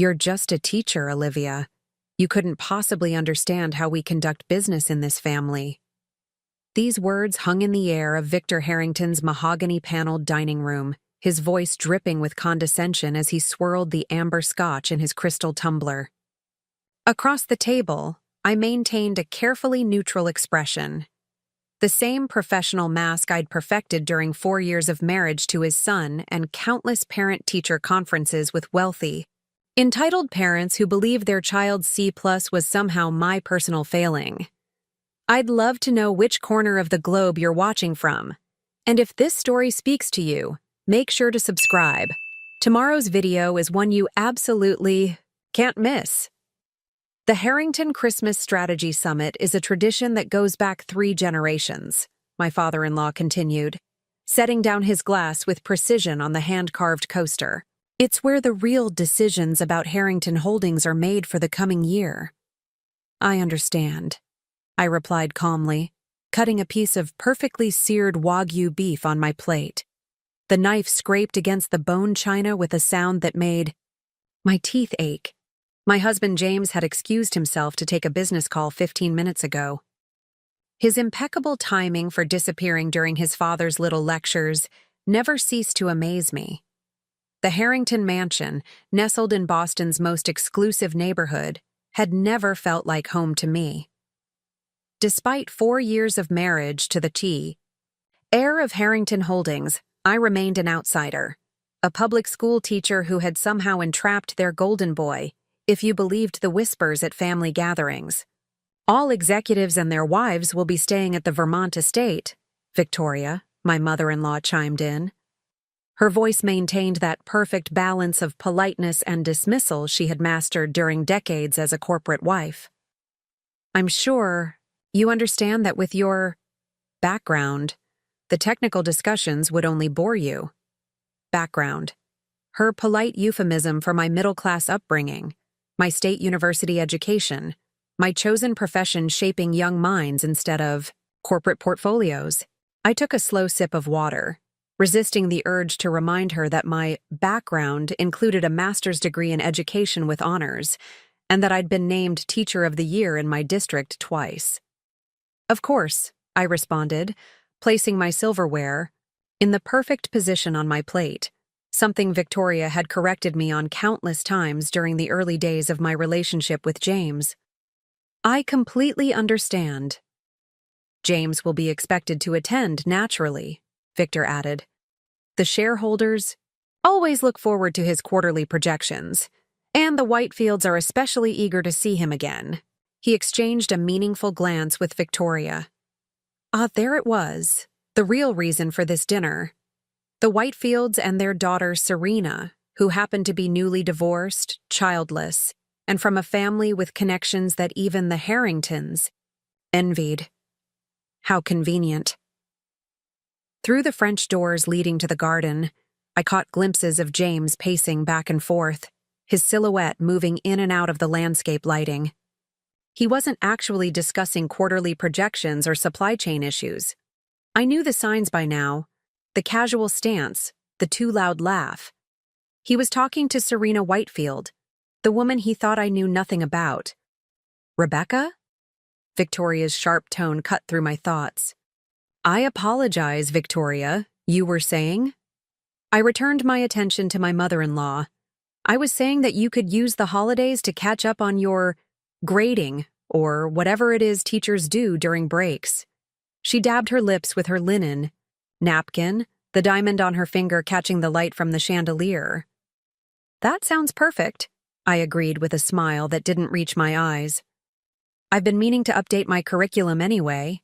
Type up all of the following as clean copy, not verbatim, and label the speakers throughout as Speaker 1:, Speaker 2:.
Speaker 1: "You're just a teacher, Olivia. You couldn't possibly understand how we conduct business in this family." These words hung in the air of Victor Harrington's mahogany-paneled dining room, his voice dripping with condescension as he swirled the amber scotch in his crystal tumbler. Across the table, I maintained a carefully neutral expression. The same professional mask I'd perfected during 4 years of marriage to his son and countless parent-teacher conferences with wealthy, entitled parents who believed their child's C+ was somehow my personal failing. I'd love to know which corner of the globe you're watching from. And if this story speaks to you, make sure to subscribe. Tomorrow's video is one you absolutely can't miss. The Harrington Christmas Strategy Summit is a tradition that goes back 3 generations, my father-in-law continued, setting down his glass with precision on the hand-carved coaster. It's where the real decisions about Harrington Holdings are made for the coming year. I understand, I replied calmly, cutting a piece of perfectly seared Wagyu beef on my plate. The knife scraped against the bone china with a sound that made my teeth ache. My husband James had excused himself to take a business call 15 minutes ago. His impeccable timing for disappearing during his father's little lectures never ceased to amaze me. The Harrington Mansion, nestled in Boston's most exclusive neighborhood, had never felt like home to me. Despite 4 years of marriage to the T, heir of Harrington Holdings, I remained an outsider, a public school teacher who had somehow entrapped their golden boy, if you believed the whispers at family gatherings. All executives and their wives will be staying at the Vermont estate, Victoria, my mother-in-law, chimed in. Her voice maintained that perfect balance of politeness and dismissal she had mastered during decades as a corporate wife. "I'm sure you understand that with your background, the technical discussions would only bore you." Background. Her polite euphemism for my middle-class upbringing, my state university education, my chosen profession shaping young minds instead of corporate portfolios. I took a slow sip of water, resisting the urge to remind her that my background included a master's degree in education with honors, and that I'd been named Teacher of the Year in my district twice. "Of course," I responded, placing my silverware in the perfect position on my plate, something Victoria had corrected me on countless times during the early days of my relationship with James. "I completely understand." "James will be expected to attend naturally," Victor added. "The shareholders always look forward to his quarterly projections, and the Whitefields are especially eager to see him again." He exchanged a meaningful glance with Victoria. There it was, the real reason for this dinner. The Whitefields and their daughter Serena, who happened to be newly divorced, childless, and from a family with connections that even the Harringtons envied. How convenient. Through the French doors leading to the garden, I caught glimpses of James pacing back and forth, his silhouette moving in and out of the landscape lighting. He wasn't actually discussing quarterly projections or supply chain issues. I knew the signs by now, the casual stance, the too loud laugh. He was talking to Serena Whitefield, the woman he thought I knew nothing about. "Rebecca?" Victoria's sharp tone cut through my thoughts. "I apologize, Victoria, you were saying?" I returned my attention to my mother-in-law. "I was saying that you could use the holidays to catch up on your grading, or whatever it is teachers do during breaks." She dabbed her lips with her linen napkin, the diamond on her finger catching the light from the chandelier. "That sounds perfect," I agreed with a smile that didn't reach my eyes. "I've been meaning to update my curriculum anyway."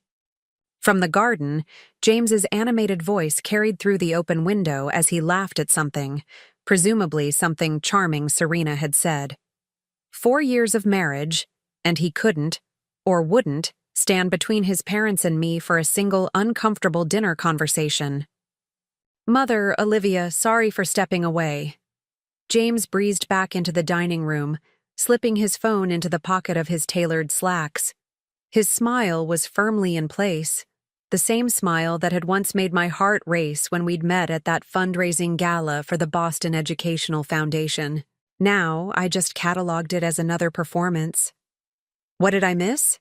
Speaker 1: From the garden, James's animated voice carried through the open window as he laughed at something, presumably something charming Serena had said. 4 years of marriage, and he couldn't, or wouldn't, stand between his parents and me for a single uncomfortable dinner conversation. "Mother, Olivia, sorry for stepping away." James breezed back into the dining room, slipping his phone into the pocket of his tailored slacks. His smile was firmly in place, the same smile that had once made my heart race when we'd met at that fundraising gala for the Boston Educational Foundation. Now, I just cataloged it as another performance. What did I miss?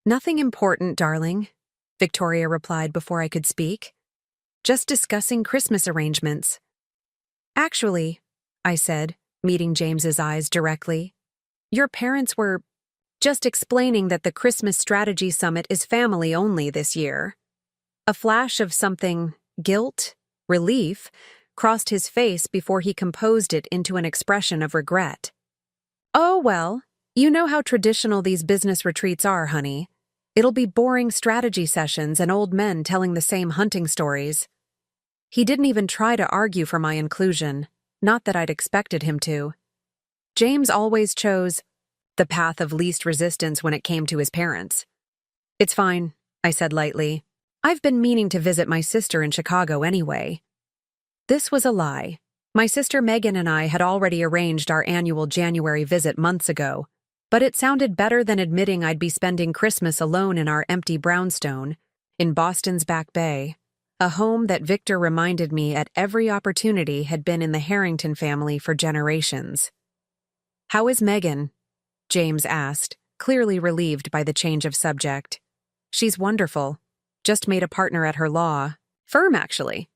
Speaker 1: Nothing important, darling, Victoria replied before I could speak. Just discussing Christmas arrangements. Actually, I said, meeting James's eyes directly, your parents were just explaining that the Christmas Strategy Summit is family only this year. A flash of something, guilt, relief, crossed his face before he composed it into an expression of regret. Oh, well, you know how traditional these business retreats are, honey. It'll be boring strategy sessions and old men telling the same hunting stories. He didn't even try to argue for my inclusion, not that I'd expected him to. James always chose the path of least resistance when it came to his parents. It's fine, I said lightly. I've been meaning to visit my sister in Chicago anyway. This was a lie. My sister Megan and I had already arranged our annual January visit months ago, but it sounded better than admitting I'd be spending Christmas alone in our empty brownstone, in Boston's Back Bay, a home that Victor reminded me at every opportunity had been in the Harrington family for generations. How is Megan? James asked, clearly relieved by the change of subject. She's wonderful. Just made a partner at her law firm, actually.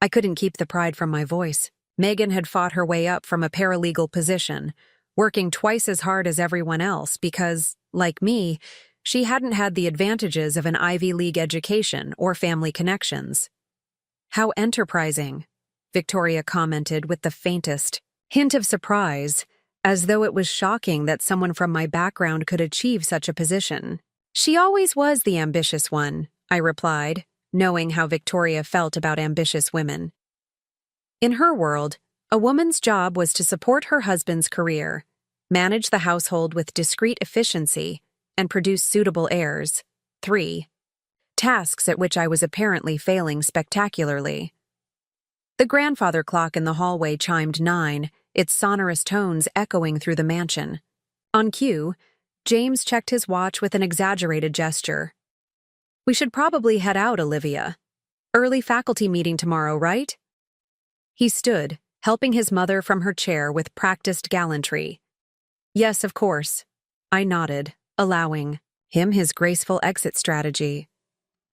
Speaker 1: I couldn't keep the pride from my voice. Megan had fought her way up from a paralegal position, working twice as hard as everyone else because, like me, she hadn't had the advantages of an Ivy League education or family connections. How enterprising, Victoria commented with the faintest hint of surprise, as though it was shocking that someone from my background could achieve such a position. She always was the ambitious one, I replied, knowing how Victoria felt about ambitious women. In her world, a woman's job was to support her husband's career, manage the household with discreet efficiency, and produce suitable heirs. 3. Tasks at which I was apparently failing spectacularly. The grandfather clock in the hallway chimed 9, its sonorous tones echoing through the mansion. On cue, James checked his watch with an exaggerated gesture. We should probably head out, Olivia. Early faculty meeting tomorrow, right? He stood, helping his mother from her chair with practiced gallantry. Yes, of course. I nodded, allowing him his graceful exit strategy,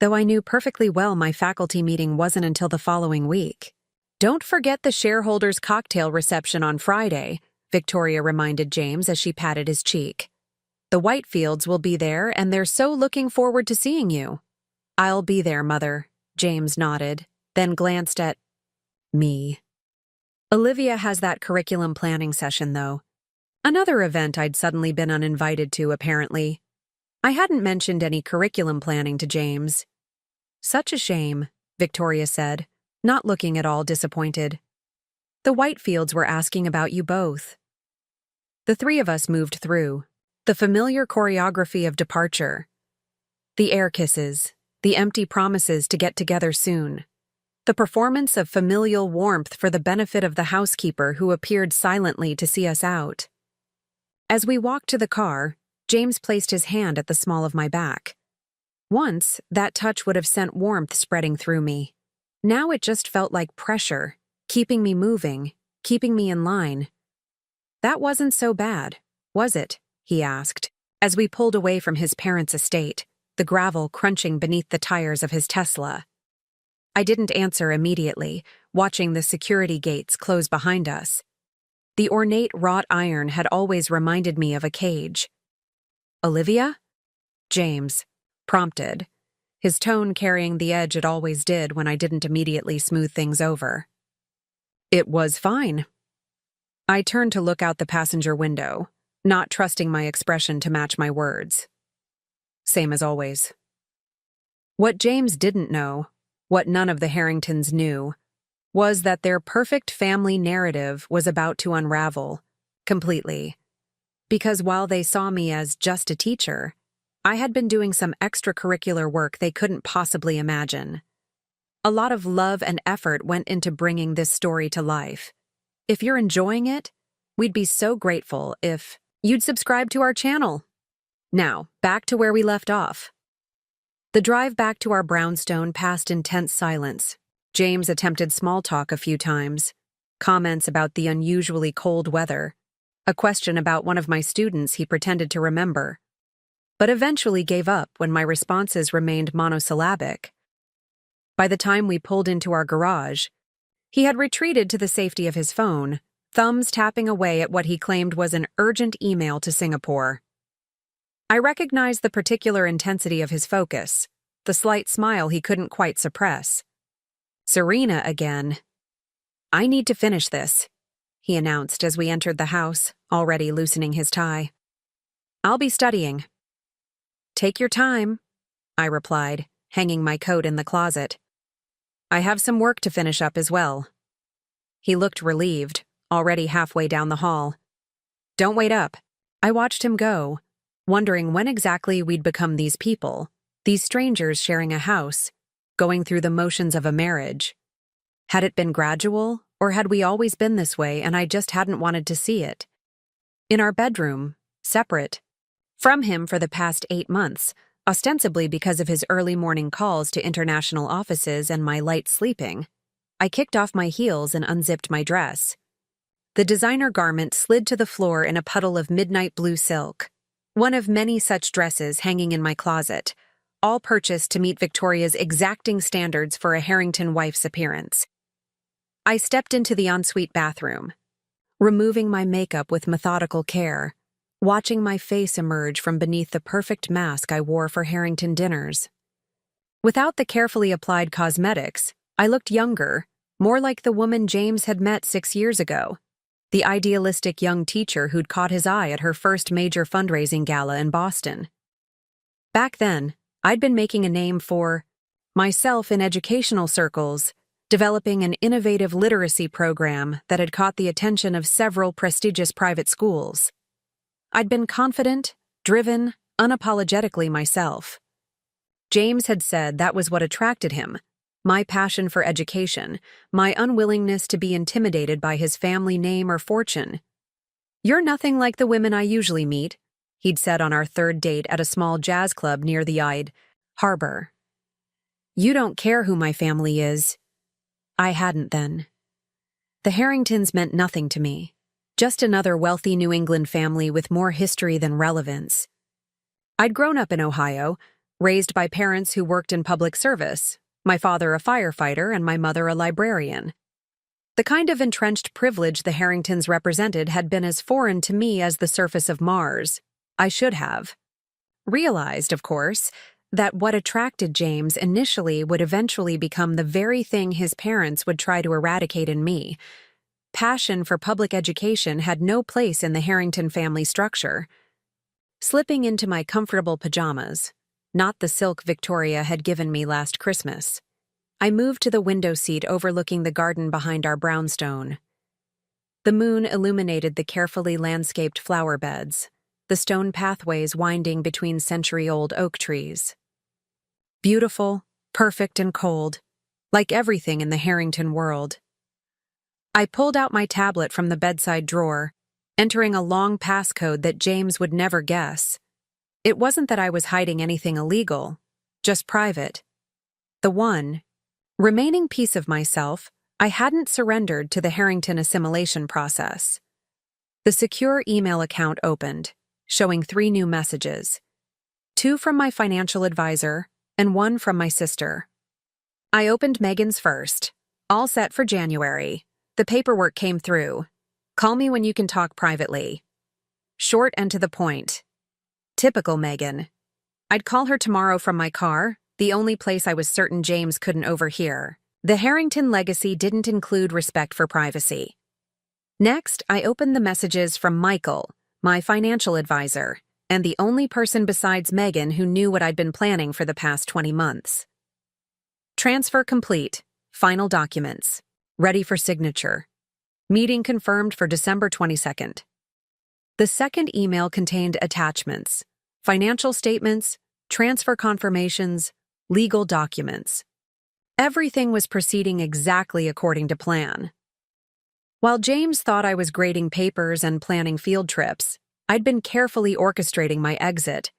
Speaker 1: though I knew perfectly well my faculty meeting wasn't until the following week. Don't forget the shareholders' cocktail reception on Friday, Victoria reminded James as she patted his cheek. The Whitefields will be there, and they're so looking forward to seeing you. I'll be there, Mother, James nodded, then glanced at me. Olivia has that curriculum planning session, though. Another event I'd suddenly been uninvited to, apparently. I hadn't mentioned any curriculum planning to James. Such a shame, Victoria said, not looking at all disappointed. The Whitefields were asking about you both. The three of us moved through. The familiar choreography of departure. The air kisses, the empty promises to get together soon. The performance of familial warmth for the benefit of the housekeeper who appeared silently to see us out. As we walked to the car, James placed his hand at the small of my back. Once, that touch would have sent warmth spreading through me. Now it just felt like pressure, keeping me moving, keeping me in line. That wasn't so bad, was it? He asked, as we pulled away from his parents' estate, the gravel crunching beneath the tires of his Tesla. I didn't answer immediately, watching the security gates close behind us. The ornate wrought iron had always reminded me of a cage. Olivia? James prompted, his tone carrying the edge it always did when I didn't immediately smooth things over. It was fine. I turned to look out the passenger window, not trusting my expression to match my words. Same as always. What James didn't know, what none of the Harringtons knew, was that their perfect family narrative was about to unravel, completely. Because while they saw me as just a teacher, I had been doing some extracurricular work they couldn't possibly imagine. A lot of love and effort went into bringing this story to life. If you're enjoying it, we'd be so grateful if you'd subscribe to our channel. Now, back to where we left off. The drive back to our brownstone passed in tense silence. James attempted small talk a few times, comments about the unusually cold weather, a question about one of my students he pretended to remember, but eventually gave up when my responses remained monosyllabic. By the time we pulled into our garage, he had retreated to the safety of his phone, thumbs tapping away at what he claimed was an urgent email to Singapore. I recognized the particular intensity of his focus, the slight smile he couldn't quite suppress. "Serena again. I need to finish this," he announced as we entered the house, already loosening his tie. "I'll be studying." "Take your time," I replied, hanging my coat in the closet. "I have some work to finish up as well." He looked relieved, already halfway down the hall. "Don't wait up." I watched him go, wondering when exactly we'd become these people, these strangers sharing a house, going through the motions of a marriage. Had it been gradual, or had we always been this way and I just hadn't wanted to see it? In our bedroom, separate from him for the past 8 months, ostensibly because of his early morning calls to international offices and my light sleeping, I kicked off my heels and unzipped my dress. The designer garment slid to the floor in a puddle of midnight blue silk, one of many such dresses hanging in my closet, all purchased to meet Victoria's exacting standards for a Harrington wife's appearance. I stepped into the ensuite bathroom, removing my makeup with methodical care, watching my face emerge from beneath the perfect mask I wore for Harrington dinners. Without the carefully applied cosmetics, I looked younger, more like the woman James had met 6 years ago, the idealistic young teacher who'd caught his eye at her first major fundraising gala in Boston. Back then, I'd been making a name for myself in educational circles, developing an innovative literacy program that had caught the attention of several prestigious private schools. I'd been confident, driven, unapologetically myself. James had said that was what attracted him, my passion for education, my unwillingness to be intimidated by his family name or fortune. "You're nothing like the women I usually meet," he'd said on our third date at a small jazz club near the harbor. "You don't care who my family is." I hadn't then. The Harringtons meant nothing to me, just another wealthy New England family with more history than relevance. I'd grown up in Ohio, raised by parents who worked in public service, my father a firefighter and my mother a librarian. The kind of entrenched privilege the Harringtons represented had been as foreign to me as the surface of Mars. I should have realized, of course, that what attracted James initially would eventually become the very thing his parents would try to eradicate in me. Passion for public education had no place in the Harrington family structure. Slipping into my comfortable pajamas, not the silk Victoria had given me last Christmas, I moved to the window seat overlooking the garden behind our brownstone. The moon illuminated the carefully landscaped flower beds, the stone pathways winding between century-old oak trees. Beautiful, perfect, and cold, like everything in the Harrington world. I pulled out my tablet from the bedside drawer, entering a long passcode that James would never guess. It wasn't that I was hiding anything illegal, just private. The one remaining piece of myself I hadn't surrendered to the Harrington assimilation process. The secure email account opened, showing 3 new messages. 2 from my financial advisor, and 1 from my sister. I opened Megan's first. "All set for January. The paperwork came through. Call me when you can talk privately." Short and to the point. Typical Megan. I'd call her tomorrow from my car, the only place I was certain James couldn't overhear. The Harrington legacy didn't include respect for privacy. Next, I opened the messages from Michael, my financial advisor, and the only person besides Megan who knew what I'd been planning for the past 20 months. Transfer complete. Final documents. Ready for signature. Meeting confirmed for December 22nd. The second email contained attachments, financial statements, transfer confirmations, legal documents. Everything was proceeding exactly according to plan. While James thought I was grading papers and planning field trips, I'd been carefully orchestrating my exit.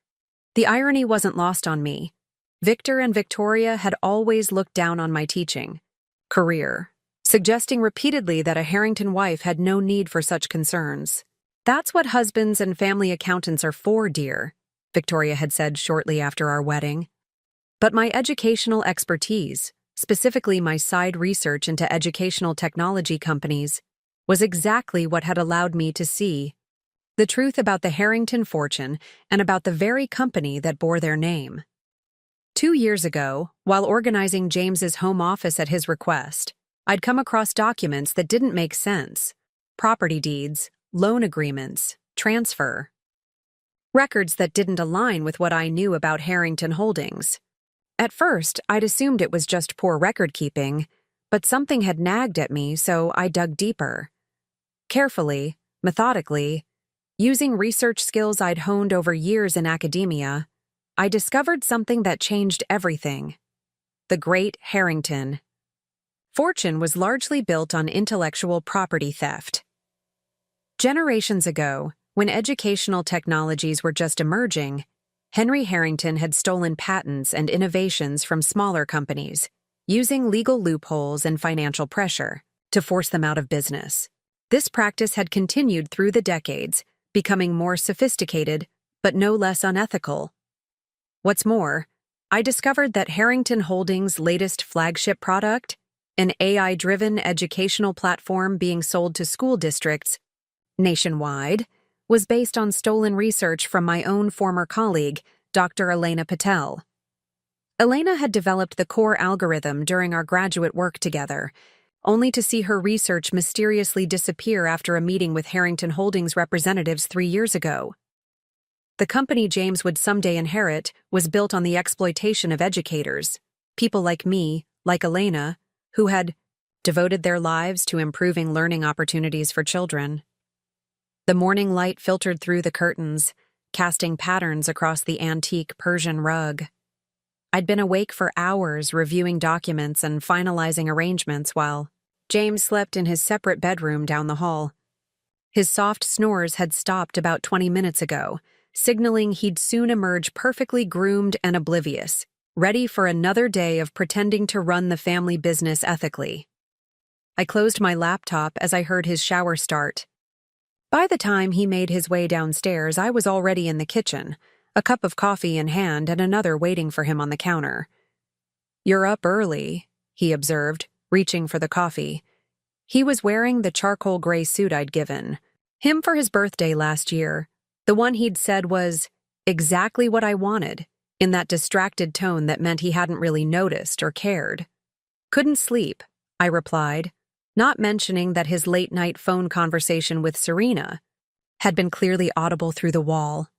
Speaker 1: The irony wasn't lost on me. Victor and Victoria had always looked down on my teaching, career, suggesting repeatedly that a Harrington wife had no need for such concerns. "That's what husbands and family accountants are for, dear," Victoria had said shortly after our wedding. But my educational expertise, specifically my side research into educational technology companies, was exactly what had allowed me to see the truth about the Harrington fortune and about the very company that bore their name. 2 years ago, while organizing James's home office at his request, I'd come across documents that didn't make sense: property deeds, loan agreements, transfer records that didn't align with what I knew about Harrington Holdings. At first, I'd assumed it was just poor record-keeping, but something had nagged at me, so I dug deeper. Carefully, methodically, using research skills I'd honed over years in academia, I discovered something that changed everything: the Great Harrington fortune was largely built on intellectual property theft. Generations ago, when educational technologies were just emerging, Henry Harrington had stolen patents and innovations from smaller companies, using legal loopholes and financial pressure to force them out of business. This practice had continued through the decades, becoming more sophisticated, but no less unethical. What's more, I discovered that Harrington Holdings' latest flagship product, an AI-driven educational platform being sold to school districts nationwide, was based on stolen research from my own former colleague, Dr. Elena Patel. Elena had developed the core algorithm during our graduate work together, only to see her research mysteriously disappear after a meeting with Harrington Holdings representatives 3 years ago. The company James would someday inherit was built on the exploitation of educators, people like me, like Elena, who had devoted their lives to improving learning opportunities for children. The morning light filtered through the curtains, casting patterns across the antique Persian rug. I'd been awake for hours reviewing documents and finalizing arrangements while James slept in his separate bedroom down the hall. His soft snores had stopped about 20 minutes ago, signaling he'd soon emerge perfectly groomed and oblivious, ready for another day of pretending to run the family business ethically. I closed my laptop as I heard his shower start. By the time he made his way downstairs, I was already in the kitchen, a cup of coffee in hand and another waiting for him on the counter. "You're up early," he observed, reaching for the coffee. He was wearing the charcoal gray suit I'd given him for his birthday last year, the one he'd said was exactly what I wanted, in that distracted tone that meant he hadn't really noticed or cared. "Couldn't sleep," I replied, not mentioning that his late-night phone conversation with Serena had been clearly audible through the wall.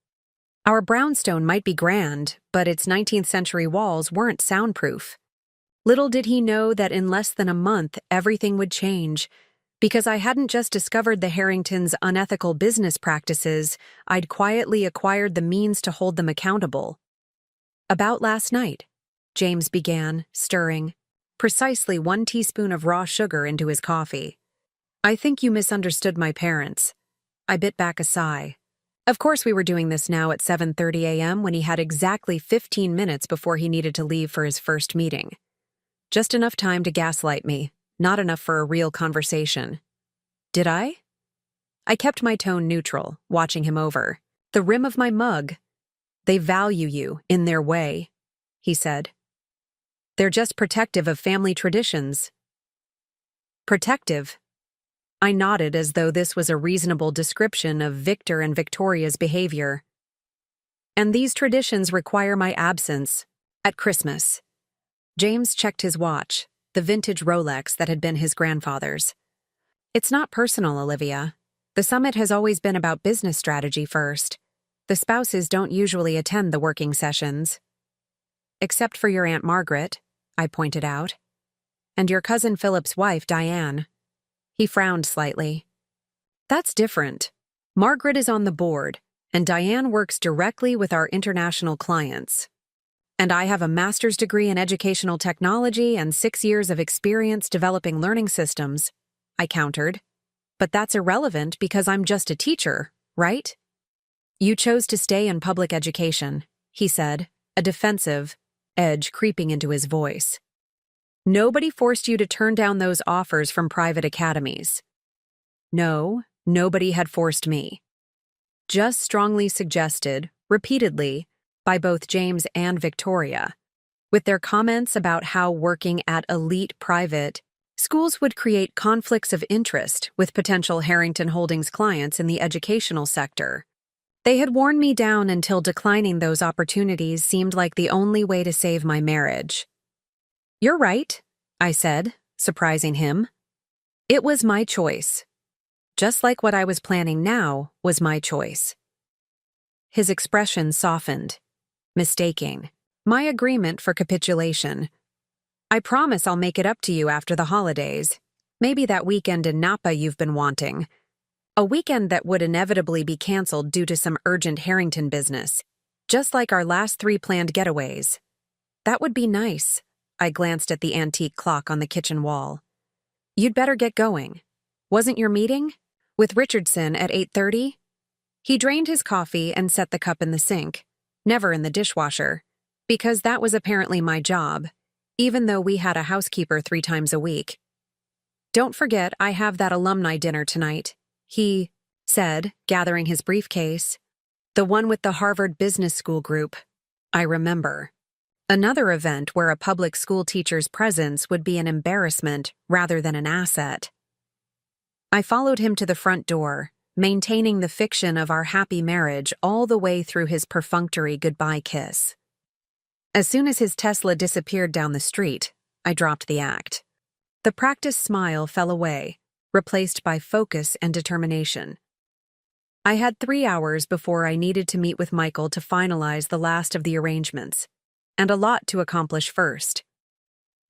Speaker 1: Our brownstone might be grand, but its 19th-century walls weren't soundproof. Little did he know that in less than a month everything would change, because I hadn't just discovered the Harringtons' unethical business practices, I'd quietly acquired the means to hold them accountable. "About last night," James began, stirring precisely 1 teaspoon of raw sugar into his coffee. "I think you misunderstood my parents." I bit back a sigh. Of course we were doing this now at 7:30 a.m. when he had exactly 15 minutes before he needed to leave for his first meeting. Just enough time to gaslight me, not enough for a real conversation. Did I? I kept my tone neutral, watching him over. "The rim of my mug. They value you, in their way," he said. "They're just protective of family traditions." Protective? I nodded as though this was a reasonable description of Victor and Victoria's behavior. "And these traditions require my absence. At Christmas." James checked his watch, the vintage Rolex that had been his grandfather's. "It's not personal, Olivia. The summit has always been about business strategy first. The spouses don't usually attend the working sessions." "Except for your Aunt Margaret," I pointed out. "And your cousin Philip's wife, Diane." He frowned slightly. "That's different. Margaret is on the board, and Diane works directly with our international clients. And I have a master's degree in educational technology and 6 years of experience developing learning systems," I countered. "But that's irrelevant because I'm just a teacher, right?" "You chose to stay in public education," he said, a defensive edge creeping into his voice. Nobody forced you to turn down those offers from private academies. No, nobody had forced me. Just strongly suggested, repeatedly, by both James and Victoria, with their comments about how working at elite private schools would create conflicts of interest with potential Harrington Holdings clients in the educational sector. They had worn me down until declining those opportunities seemed like the only way to save my marriage. "You're right," I said, surprising him. It was my choice. Just like what I was planning now was my choice. His expression softened, mistaking my agreement for capitulation. "I promise I'll make it up to you after the holidays. Maybe that weekend in Napa you've been wanting. A weekend that would inevitably be canceled due to some urgent Harrington business, just like our last 3 planned getaways." "That would be nice." I glanced at the antique clock on the kitchen wall. "You'd better get going. Wasn't your meeting with Richardson at 8:30? He drained his coffee and set the cup in the sink, never in the dishwasher, because that was apparently my job, even though we had a housekeeper 3 times a week. "Don't forget, I have that alumni dinner tonight," he said, gathering his briefcase. "The one with the Harvard Business School group." I remember. Another event where a public school teacher's presence would be an embarrassment rather than an asset. I followed him to the front door, maintaining the fiction of our happy marriage all the way through his perfunctory goodbye kiss. As soon as his Tesla disappeared down the street, I dropped the act. The practiced smile fell away, replaced by focus and determination. I had 3 hours before I needed to meet with Michael to finalize the last of the arrangements, and a lot to accomplish first.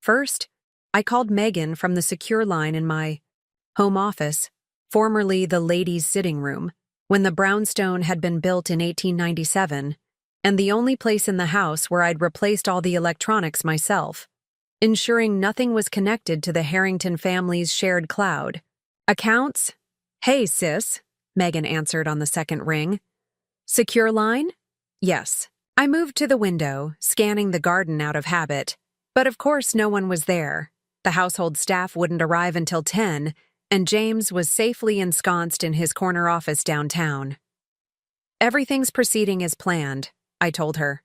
Speaker 1: First, I called Megan from the secure line in my home office, formerly the ladies' sitting room, when the brownstone had been built in 1897, and the only place in the house where I'd replaced all the electronics myself, ensuring nothing was connected to the Harrington family's shared cloud. "Accounts?" "Hey, sis," Megan answered on the second ring. "Secure line?" "Yes." I moved to the window, scanning the garden out of habit, but of course no one was there. The household staff wouldn't arrive until 10, and James was safely ensconced in his corner office downtown. "Everything's proceeding as planned," I told her.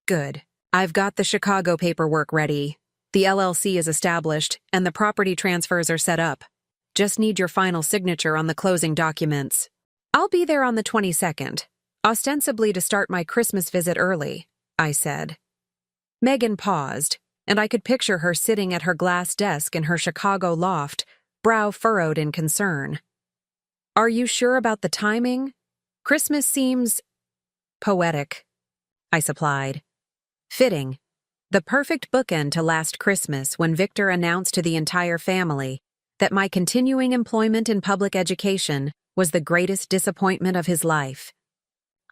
Speaker 1: "Good. I've got the Chicago paperwork ready. The LLC is established, and the property transfers are set up. Just need your final signature on the closing documents. I'll be there on the 22nd. Ostensibly to start my Christmas visit early," I said. Megan paused, and I could picture her sitting at her glass desk in her Chicago loft, brow furrowed in concern. "Are you sure about the timing? Christmas seems poetic," I supplied. "Fitting. The perfect bookend to last Christmas when Victor announced to the entire family that my continuing employment in public education was the greatest disappointment of his life.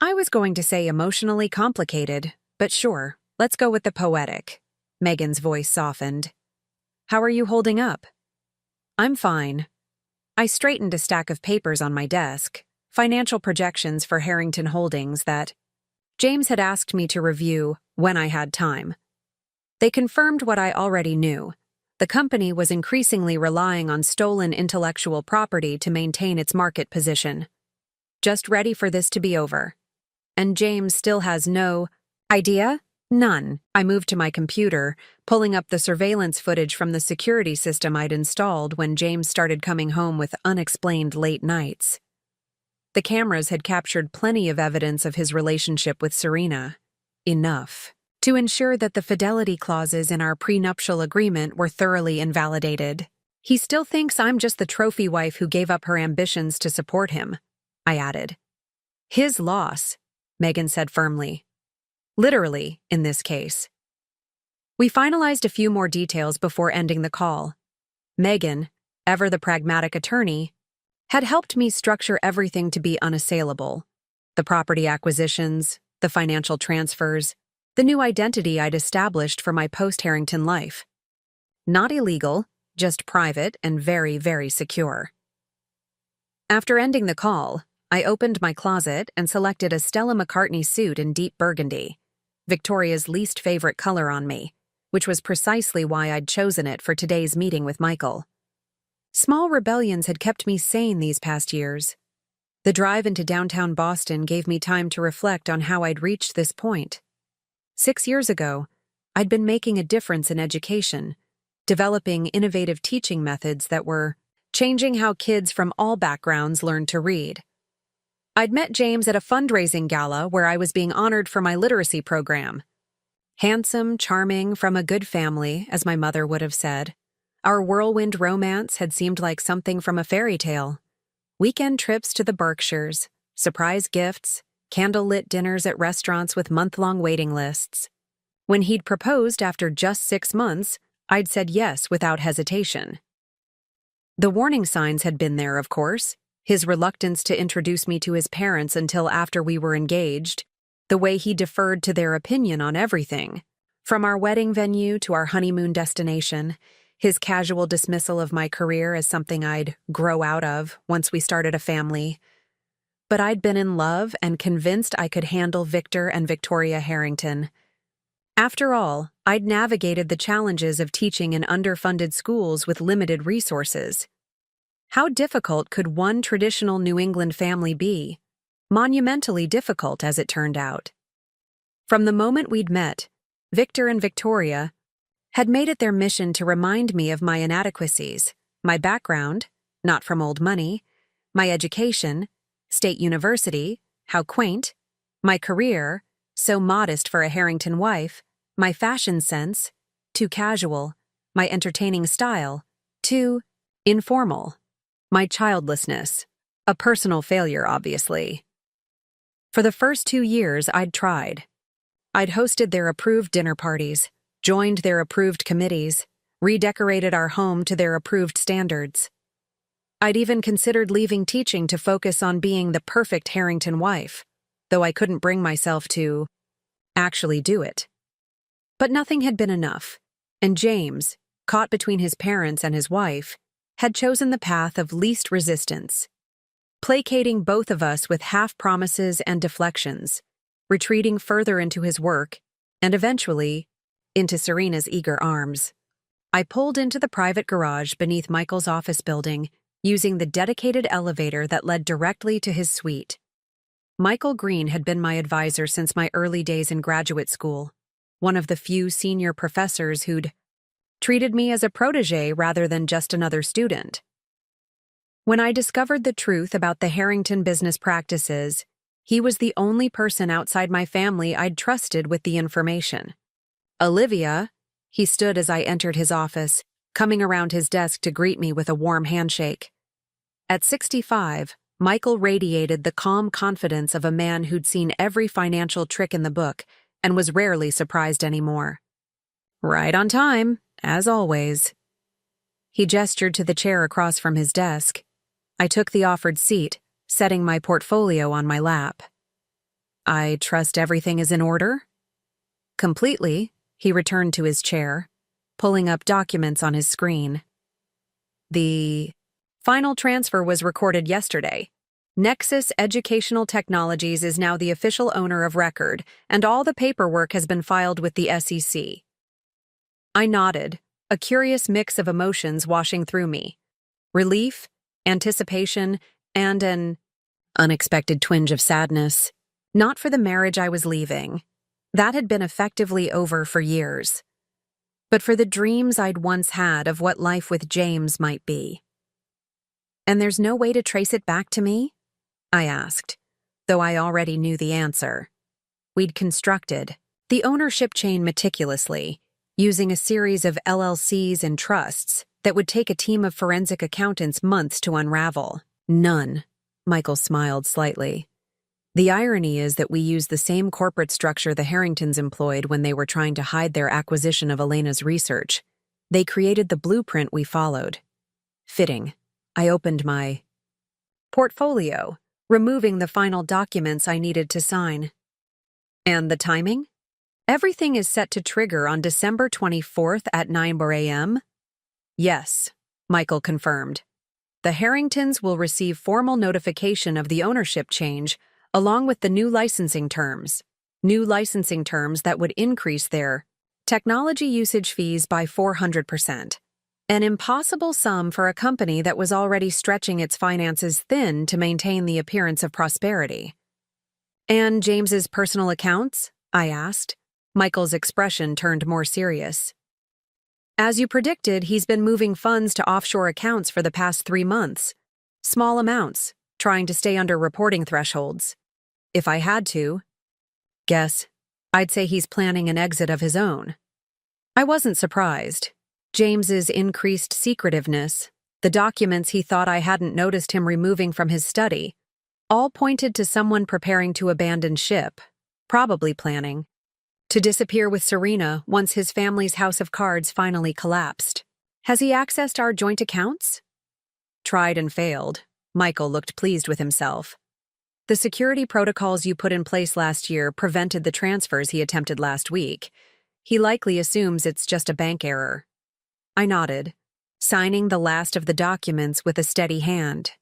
Speaker 1: I was going to say emotionally complicated, but sure, let's go with the poetic." Megan's voice softened. "How are you holding up?" "I'm fine." I straightened a stack of papers on my desk, financial projections for Harrington Holdings that James had asked me to review when I had time. They confirmed what I already knew. The company was increasingly relying on stolen intellectual property to maintain its market position. Just ready for this to be over. And James still has no idea? None. I moved to my computer, pulling up the surveillance footage from the security system I'd installed when James started coming home with unexplained late nights. The cameras had captured plenty of evidence of his relationship with Serena. Enough to ensure that the fidelity clauses in our prenuptial agreement were thoroughly invalidated. "He still thinks I'm just the trophy wife who gave up her ambitions to support him," I added. "His loss," Megan said firmly. "Literally, in this case." We finalized a few more details before ending the call. Megan, ever the pragmatic attorney, had helped me structure everything to be unassailable. The property acquisitions, the financial transfers, the new identity I'd established for my post-Harrington life. Not illegal, just private and very, very secure. After ending the call, I opened my closet and selected a Stella McCartney suit in deep burgundy, Victoria's least favorite color on me, which was precisely why I'd chosen it for today's meeting with Michael. Small rebellions had kept me sane these past years. The drive into downtown Boston gave me time to reflect on how I'd reached this point. 6 years ago, I'd been making a difference in education, developing innovative teaching methods that were changing how kids from all backgrounds learned to read. I'd met James at a fundraising gala where I was being honored for my literacy program. Handsome, charming, from a good family, as my mother would have said, our whirlwind romance had seemed like something from a fairy tale. Weekend trips to the Berkshires, surprise gifts, candlelit dinners at restaurants with month-long waiting lists. When he'd proposed after just 6 months, I'd said yes without hesitation. The warning signs had been there, of course: his reluctance to introduce me to his parents until after we were engaged, the way he deferred to their opinion on everything, from our wedding venue to our honeymoon destination, his casual dismissal of my career as something I'd grow out of once we started a family. But I'd been in love and convinced I could handle Victor and Victoria Harrington. After all, I'd navigated the challenges of teaching in underfunded schools with limited resources. How difficult could one traditional New England family be? Monumentally difficult, as it turned out. From the moment we'd met, Victor and Victoria had made it their mission to remind me of my inadequacies, my background, not from old money, my education, State University, how quaint, my career, so modest for a Harrington wife, my fashion sense, too casual, my entertaining style, too informal, my childlessness, a personal failure, obviously. For the first 2 years, I'd tried. I'd hosted their approved dinner parties, joined their approved committees, redecorated our home to their approved standards. I'd even considered leaving teaching to focus on being the perfect Harrington wife, though I couldn't bring myself to actually do it. But nothing had been enough, and James, caught between his parents and his wife, had chosen the path of least resistance, placating both of us with half-promises and deflections, retreating further into his work, and eventually into Serena's eager arms. I pulled into the private garage beneath Michael's office building, using the dedicated elevator that led directly to his suite. Michael Green had been my advisor since my early days in graduate school, one of the few senior professors who'd treated me as a protégé rather than just another student. When I discovered the truth about the Harrington business practices, he was the only person outside my family I'd trusted with the information. Olivia, he stood as I entered his office, coming around his desk to greet me with a warm handshake. At 65, Michael radiated the calm confidence of a man who'd seen every financial trick in the book and was rarely surprised anymore. Right on time, as always. He gestured to the chair across from his desk. I took the offered seat, setting my portfolio on my lap. I trust everything is in order? Completely, he returned to his chair, pulling up documents on his screen. The final transfer was recorded yesterday. Nexus Educational Technologies is now the official owner of record, and all the paperwork has been filed with the SEC. I nodded, a curious mix of emotions washing through me. Relief, anticipation, and an unexpected twinge of sadness. Not for the marriage I was leaving. That had been effectively over for years. But for the dreams I'd once had of what life with James might be. And there's no way to trace it back to me? I asked, though I already knew the answer. We'd constructed the ownership chain meticulously, using a series of LLCs and trusts that would take a team of forensic accountants months to unravel. None. Michael smiled slightly. The irony is that we used the same corporate structure the Harringtons employed when they were trying to hide their acquisition of Elena's research. They created the blueprint we followed. Fitting. I opened my portfolio, removing the final documents I needed to sign. And the timing? Everything is set to trigger on December 24th at 9 a.m.? Yes, Michael confirmed. The Harringtons will receive formal notification of the ownership change, along with the new licensing terms that would increase their technology usage fees by 400%. An impossible sum for a company that was already stretching its finances thin to maintain the appearance of prosperity. And James's personal accounts? I asked. Michael's expression turned more serious. As you predicted, he's been moving funds to offshore accounts for the past 3 months. Small amounts, trying to stay under reporting thresholds. If I had to guess, I'd say he's planning an exit of his own. I wasn't surprised. James's increased secretiveness, the documents he thought I hadn't noticed him removing from his study, all pointed to someone preparing to abandon ship, probably planning to disappear with Serena once his family's house of cards finally collapsed. Has he accessed our joint accounts? Tried and failed. Michael looked pleased with himself. The security protocols you put in place last year prevented the transfers he attempted last week. He likely assumes it's just a bank error. I nodded, signing the last of the documents with a steady hand.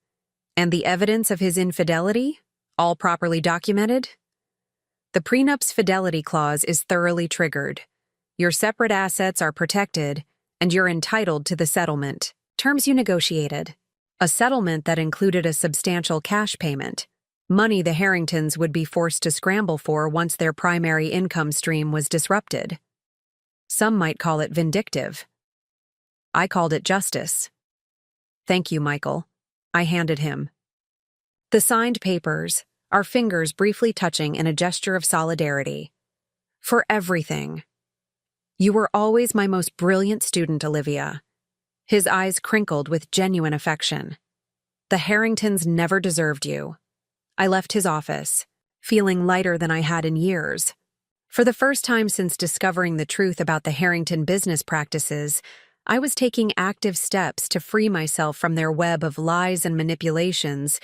Speaker 1: And the evidence of his infidelity? All properly documented? The prenup's fidelity clause is thoroughly triggered. Your separate assets are protected, and you're entitled to the settlement. Terms you negotiated. A settlement that included a substantial cash payment. Money the Harringtons would be forced to scramble for once their primary income stream was disrupted. Some might call it vindictive. I called it justice. Thank you, Michael. I handed him the signed papers, our fingers briefly touching in a gesture of solidarity. For everything. You were always my most brilliant student, Olivia. His eyes crinkled with genuine affection. The Harringtons never deserved you. I left his office, feeling lighter than I had in years. For the first time since discovering the truth about the Harrington business practices, I was taking active steps to free myself from their web of lies and manipulations.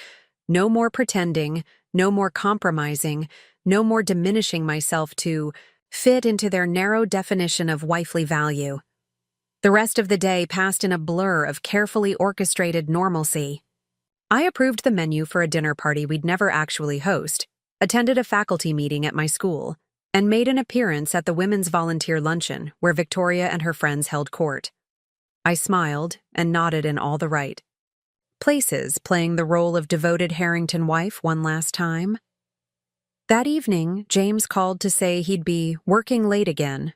Speaker 1: No more pretending, no more compromising, no more diminishing myself to fit into their narrow definition of wifely value. The rest of the day passed in a blur of carefully orchestrated normalcy. I approved the menu for a dinner party we'd never actually host, attended a faculty meeting at my school, and made an appearance at the women's volunteer luncheon where Victoria and her friends held court. I smiled and nodded in all the right places, playing the role of devoted Harrington wife one last time. That evening, James called to say he'd be working late again.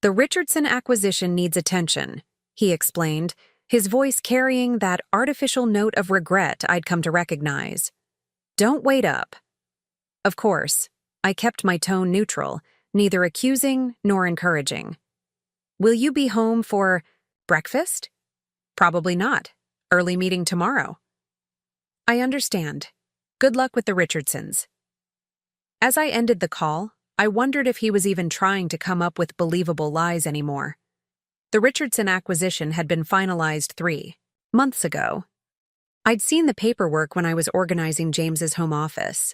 Speaker 1: The Richardson acquisition needs attention, he explained, his voice carrying that artificial note of regret I'd come to recognize. Don't wait up. Of course, I kept my tone neutral, neither accusing nor encouraging. Will you be home for breakfast? Probably not. Early meeting tomorrow. I understand. Good luck with the Richardsons. As I ended the call, I wondered if he was even trying to come up with believable lies anymore. The Richardson acquisition had been finalized 3 months ago. I'd seen the paperwork when I was organizing James's home office.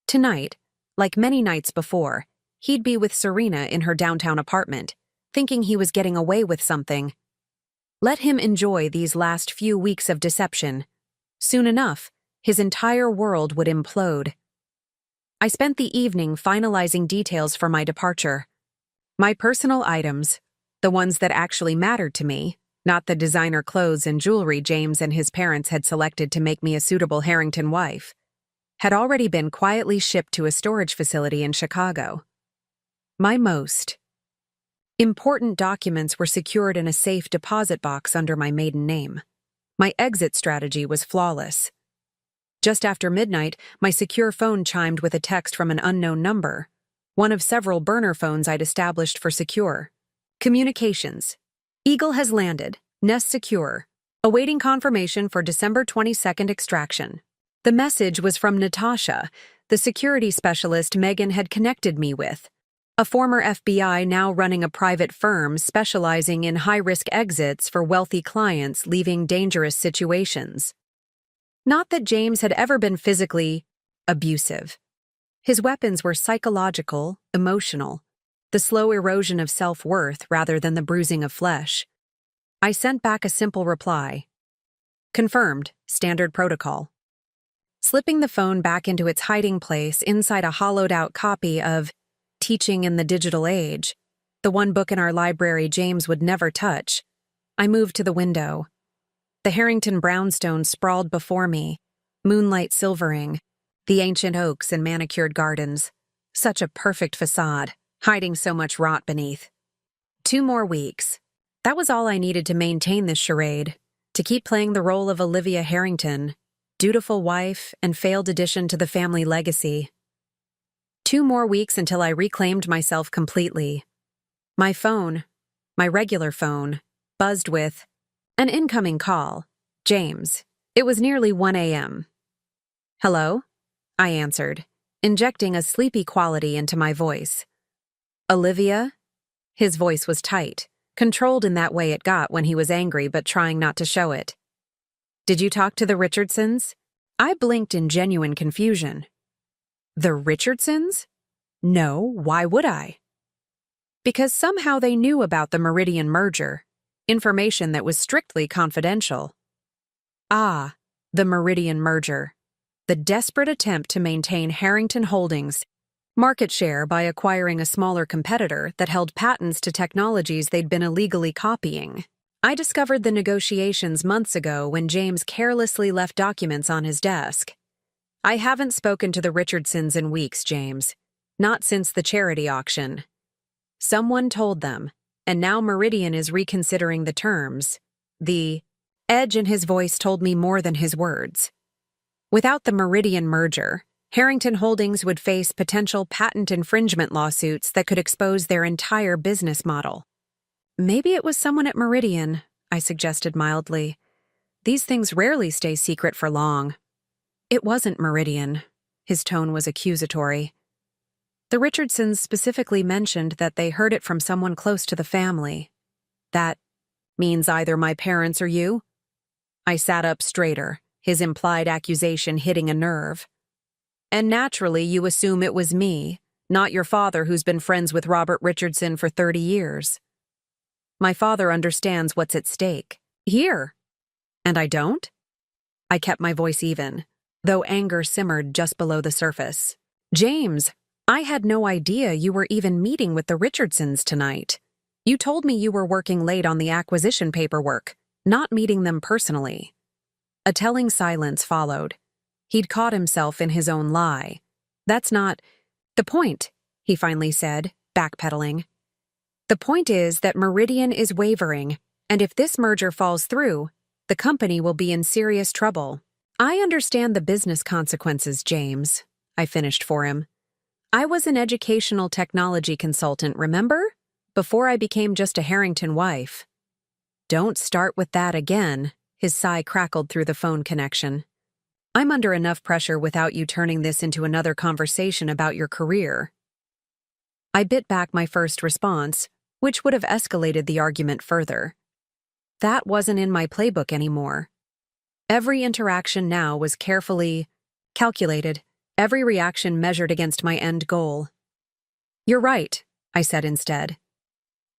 Speaker 1: Tonight, like many nights before, he'd be with Serena in her downtown apartment, thinking he was getting away with something. Let him enjoy these last few weeks of deception. Soon enough, his entire world would implode. I spent the evening finalizing details for my departure. My personal items, the ones that actually mattered to me, not the designer clothes and jewelry James and his parents had selected to make me a suitable Harrington wife, had already been quietly shipped to a storage facility in Chicago. My most important documents were secured in a safe deposit box under my maiden name. My exit strategy was flawless. Just after midnight, my secure phone chimed with a text from an unknown number, one of several burner phones I'd established for secure. Communications. Eagle has landed. Nest secure. Awaiting confirmation for December 22nd extraction. The message was from Natasha, the security specialist Megan had connected me with, a former FBI now running a private firm specializing in high-risk exits for wealthy clients leaving dangerous situations. Not that James had ever been physically abusive. His weapons were psychological, emotional, the slow erosion of self-worth rather than the bruising of flesh. I sent back a simple reply. Confirmed, standard protocol. Slipping the phone back into its hiding place inside a hollowed-out copy of Teaching in the Digital Age, the one book in our library James would never touch. I moved to the window. The Harrington brownstone sprawled before me, moonlight silvering, the ancient oaks and manicured gardens. Such a perfect facade, hiding so much rot beneath. 2 more weeks. That was all I needed to maintain this charade, to keep playing the role of Olivia Harrington, dutiful wife and failed addition to the family legacy. 2 more weeks until I reclaimed myself completely. My phone, my regular phone, buzzed with an incoming call. James. It was nearly 1 a.m. "Hello?" I answered, injecting a sleepy quality into my voice. "Olivia?" His voice was tight, controlled in that way it got when he was angry but trying not to show it. "Did you talk to the Richardsons?" I blinked in genuine confusion. The Richardsons? No, why would I? Because somehow they knew about the Meridian merger, information that was strictly confidential. Ah, the Meridian merger. The desperate attempt to maintain Harrington Holdings' market share by acquiring a smaller competitor that held patents to technologies they'd been illegally copying. I discovered the negotiations months ago when James carelessly left documents on his desk. I haven't spoken to the Richardsons in weeks, James. Not since the charity auction. Someone told them, and now Meridian is reconsidering the terms. The edge in his voice told me more than his words. Without the Meridian merger, Harrington Holdings would face potential patent infringement lawsuits that could expose their entire business model. Maybe it was someone at Meridian, I suggested mildly. These things rarely stay secret for long. It wasn't Meridian. His tone was accusatory. The Richardsons specifically mentioned that they heard it from someone close to the family. That means either my parents or you? I sat up straighter, his implied accusation hitting a nerve. And naturally, you assume it was me, not your father who's been friends with Robert Richardson for 30 years. My father understands what's at stake. Here. And I don't? I kept my voice even, though anger simmered just below the surface. James, I had no idea you were even meeting with the Richardsons tonight. You told me you were working late on the acquisition paperwork, not meeting them personally. A telling silence followed. He'd caught himself in his own lie. That's not the point, he finally said, backpedaling. The point is that Meridian is wavering, and if this merger falls through, the company will be in serious trouble. I understand the business consequences, James, I finished for him. I was an educational technology consultant, remember? Before I became just a Harrington wife. Don't start with that again, his sigh crackled through the phone connection. I'm under enough pressure without you turning this into another conversation about your career. I bit back my first response, which would have escalated the argument further. That wasn't in my playbook anymore. Every interaction now was carefully calculated, every reaction measured against my end goal. You're right, I said instead.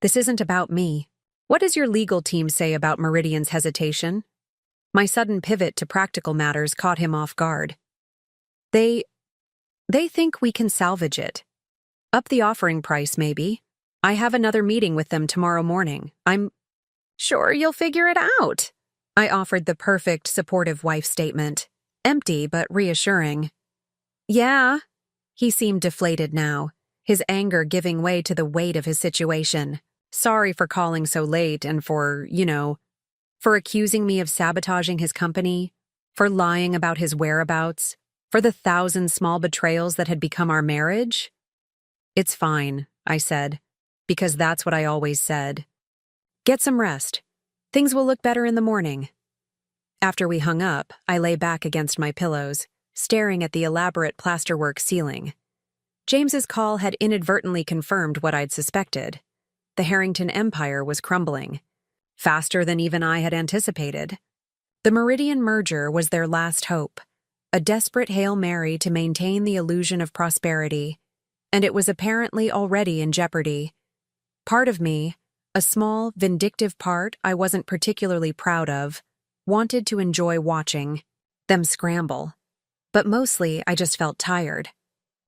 Speaker 1: This isn't about me. What does your legal team say about Meridian's hesitation? My sudden pivot to practical matters caught him off guard. They think we can salvage it. Up the offering price, maybe. I have another meeting with them tomorrow morning. I'm sure you'll figure it out. I offered the perfect, supportive wife statement. Empty but reassuring. Yeah. He seemed deflated now, his anger giving way to the weight of his situation. Sorry for calling so late and for accusing me of sabotaging his company, for lying about his whereabouts, for the 1,000 small betrayals that had become our marriage. It's fine, I said, because that's what I always said. Get some rest. Things will look better in the morning. After we hung up, I lay back against my pillows, staring at the elaborate plasterwork ceiling. James's call had inadvertently confirmed what I'd suspected. The Harrington empire was crumbling, faster than even I had anticipated. The Meridian merger was their last hope, a desperate Hail Mary to maintain the illusion of prosperity, and it was apparently already in jeopardy. Part of me, a small, vindictive part I wasn't particularly proud of, wanted to enjoy watching them scramble. But mostly I just felt tired.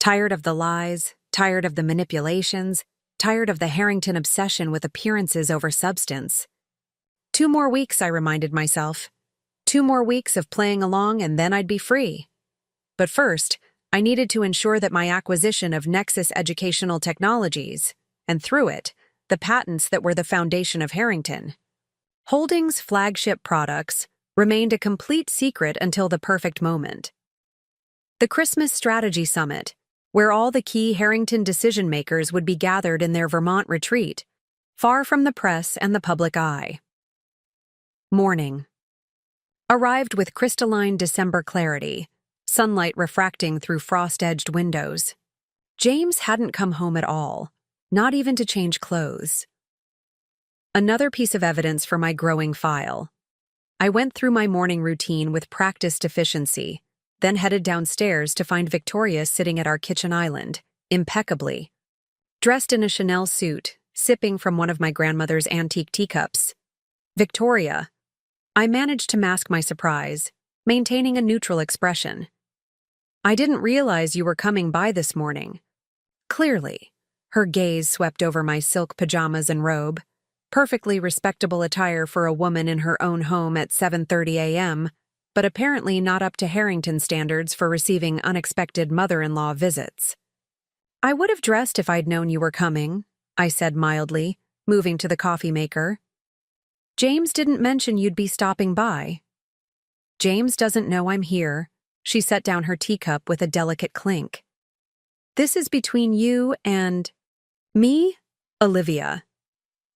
Speaker 1: Tired of the lies, tired of the manipulations, tired of the Harrington obsession with appearances over substance. 2 more weeks, I reminded myself. 2 more weeks of playing along and then I'd be free. But first, I needed to ensure that my acquisition of Nexus Educational Technologies, and through it, the patents that were the foundation of Harrington Holdings' flagship products, remained a complete secret until the perfect moment. The Christmas Strategy Summit, where all the key Harrington decision-makers would be gathered in their Vermont retreat, far from the press and the public eye. Morning. Arrived with crystalline December clarity, sunlight refracting through frost-edged windows. James hadn't come home at all, not even to change clothes. Another piece of evidence for my growing file. I went through my morning routine with practiced efficiency, then headed downstairs to find Victoria sitting at our kitchen island, impeccably. Dressed in a Chanel suit, sipping from one of my grandmother's antique teacups. Victoria. I managed to mask my surprise, maintaining a neutral expression. I didn't realize you were coming by this morning. Clearly, her gaze swept over my silk pajamas and robe, perfectly respectable attire for a woman in her own home at 7:30 a.m., but apparently not up to Harrington standards for receiving unexpected mother-in-law visits. I would have dressed if I'd known you were coming, I said mildly, moving to the coffee maker. James didn't mention you'd be stopping by. James doesn't know I'm here. She set down her teacup with a delicate clink. This is between you and me, Olivia.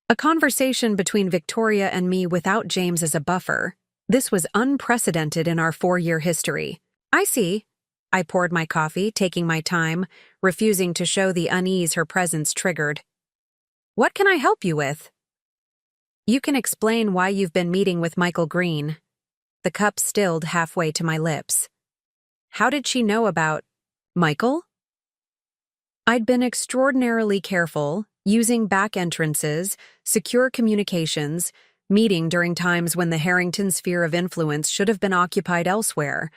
Speaker 1: A conversation between Victoria and me without James as a buffer. This was unprecedented in our 4-year history. I see. I poured my coffee, taking my time, refusing to show the unease her presence triggered. What can I help you with? You can explain why you've been meeting with Michael Green. The cup stilled halfway to my lips. How did she know about Michael? I'd been extraordinarily careful, using back entrances, secure communications, meeting during times when the Harrington sphere of influence should have been occupied elsewhere.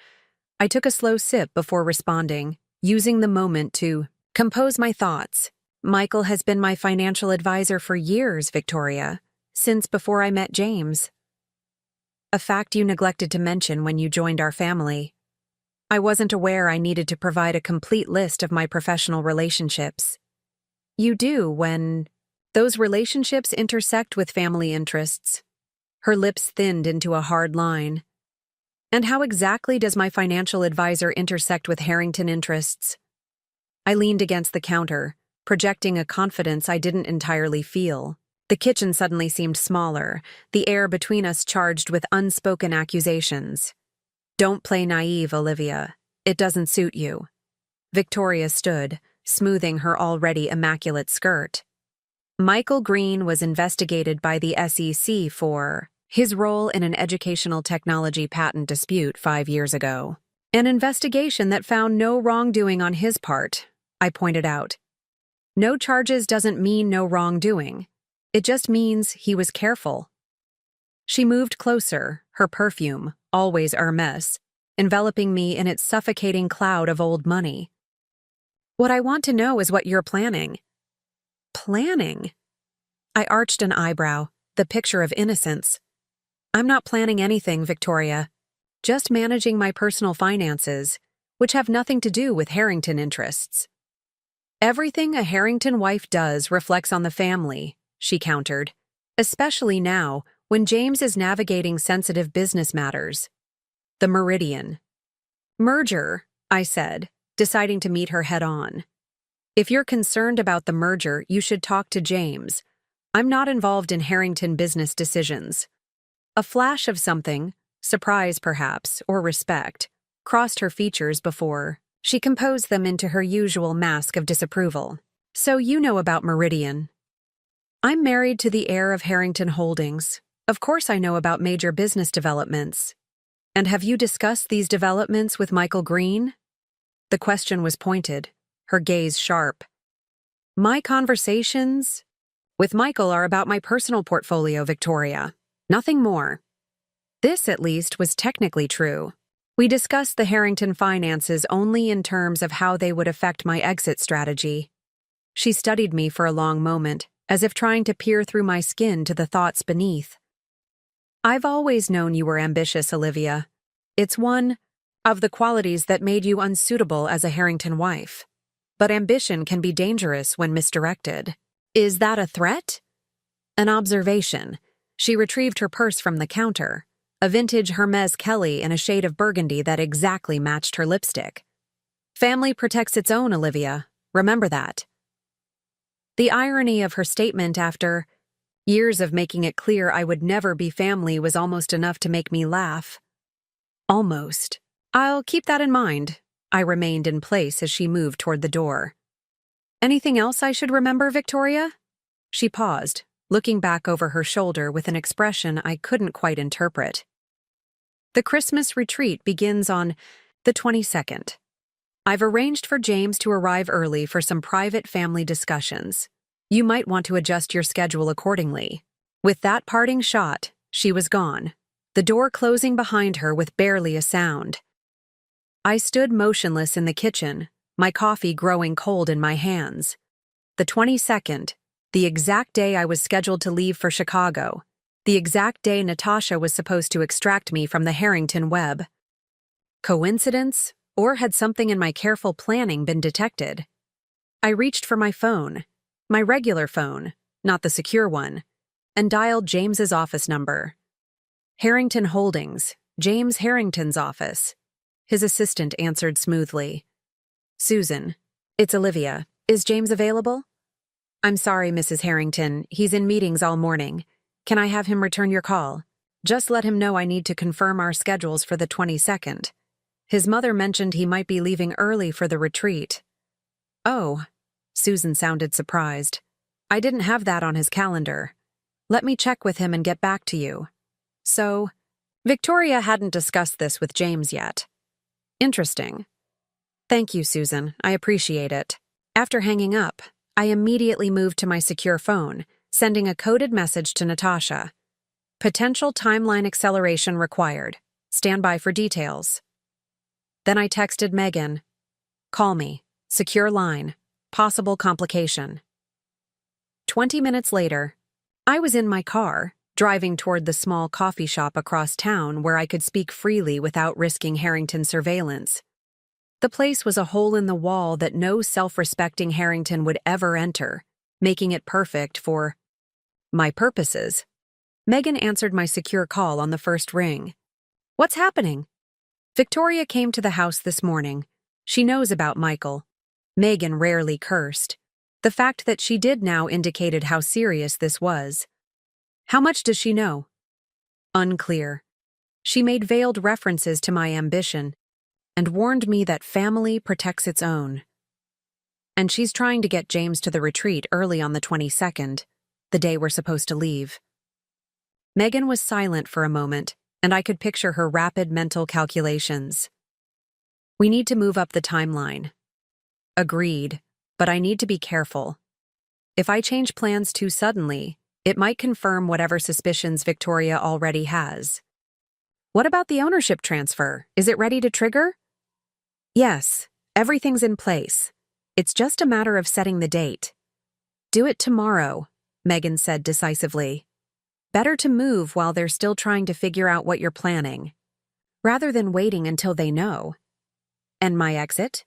Speaker 1: I took a slow sip before responding, using the moment to compose my thoughts. Michael has been my financial advisor for years, Victoria, since before I met James. A fact you neglected to mention when you joined our family. I wasn't aware I needed to provide a complete list of my professional relationships. You do when those relationships intersect with family interests. Her lips thinned into a hard line. And how exactly does my financial advisor intersect with Harrington interests? I leaned against the counter, projecting a confidence I didn't entirely feel. The kitchen suddenly seemed smaller, the air between us charged with unspoken accusations. Don't play naive, Olivia. It doesn't suit you. Victoria stood, smoothing her already immaculate skirt. Michael Green was investigated by the SEC for his role in an educational technology patent dispute 5 years ago. An investigation that found no wrongdoing on his part, I pointed out. No charges doesn't mean no wrongdoing. It just means he was careful. She moved closer, her perfume, always Hermes, enveloping me in its suffocating cloud of old money. What I want to know is what you're planning. Planning? I arched an eyebrow, the picture of innocence. I'm not planning anything, Victoria. Just managing my personal finances, which have nothing to do with Harrington interests. Everything a Harrington wife does reflects on the family, she countered, especially now when James is navigating sensitive business matters. The Meridian. Merger, I said, deciding to meet her head-on. If you're concerned about the merger, you should talk to James. I'm not involved in Harrington business decisions. A flash of something, surprise perhaps, or respect, crossed her features before she composed them into her usual mask of disapproval. So you know about Meridian. I'm married to the heir of Harrington Holdings. Of course I know about major business developments. And have you discussed these developments with Michael Green? The question was pointed, her gaze sharp. My conversations with Michael are about my personal portfolio, Victoria. Nothing more. This, at least, was technically true. We discussed the Harrington finances only in terms of how they would affect my exit strategy. She studied me for a long moment, as if trying to peer through my skin to the thoughts beneath. I've always known you were ambitious, Olivia. It's one of the qualities that made you unsuitable as a Harrington wife. But ambition can be dangerous when misdirected. Is that a threat? An observation. She retrieved her purse from the counter, a vintage Hermes Kelly in a shade of burgundy that exactly matched her lipstick. Family protects its own, Olivia. Remember that. The irony of her statement after years of making it clear I would never be family was almost enough to make me laugh. Almost. I'll keep that in mind. I remained in place as she moved toward the door. Anything else I should remember, Victoria? She paused, looking back over her shoulder with an expression I couldn't quite interpret. The Christmas retreat begins on the 22nd. I've arranged for James to arrive early for some private family discussions. You might want to adjust your schedule accordingly. With that parting shot, she was gone, the door closing behind her with barely a sound. I stood motionless in the kitchen, my coffee growing cold in my hands. The 22nd, the exact day I was scheduled to leave for Chicago, the exact day Natasha was supposed to extract me from the Harrington web. Coincidence? Or had something in my careful planning been detected? I reached for my phone, my regular phone, not the secure one, and dialed James's office number. Harrington Holdings, James Harrington's office. His assistant answered smoothly. Susan, it's Olivia. Is James available? I'm sorry, Mrs. Harrington. He's in meetings all morning. Can I have him return your call? Just let him know I need to confirm our schedules for the 22nd. His mother mentioned he might be leaving early for the retreat. Oh, Susan sounded surprised. I didn't have that on his calendar. Let me check with him and get back to you. So, Victoria hadn't discussed this with James yet. Interesting. Thank you, Susan. I appreciate it. After hanging up, I immediately moved to my secure phone, sending a coded message to Natasha. Potential timeline acceleration required. Stand by for details. Then I texted Megan. Call me. Secure line. Possible complication. 20 minutes later, I was in my car, driving toward the small coffee shop across town where I could speak freely without risking Harrington surveillance. The place was a hole in the wall that no self-respecting Harrington would ever enter, making it perfect for my purposes. Megan answered my secure call on the first ring. What's happening? Victoria came to the house this morning. She knows about Michael. Megan rarely cursed. The fact that she did now indicated how serious this was. How much does she know? Unclear. She made veiled references to my ambition and warned me that family protects its own. And she's trying to get James to the retreat early on the 22nd, the day we're supposed to leave. Megan was silent for a moment, and I could picture her rapid mental calculations. We need to move up the timeline. Agreed, but I need to be careful. If I change plans too suddenly, it might confirm whatever suspicions Victoria already has. What about the ownership transfer? Is it ready to trigger? Yes, everything's in place. It's just a matter of setting the date. Do it tomorrow, Megan said decisively. Better to move while they're still trying to figure out what you're planning, rather than waiting until they know. And my exit?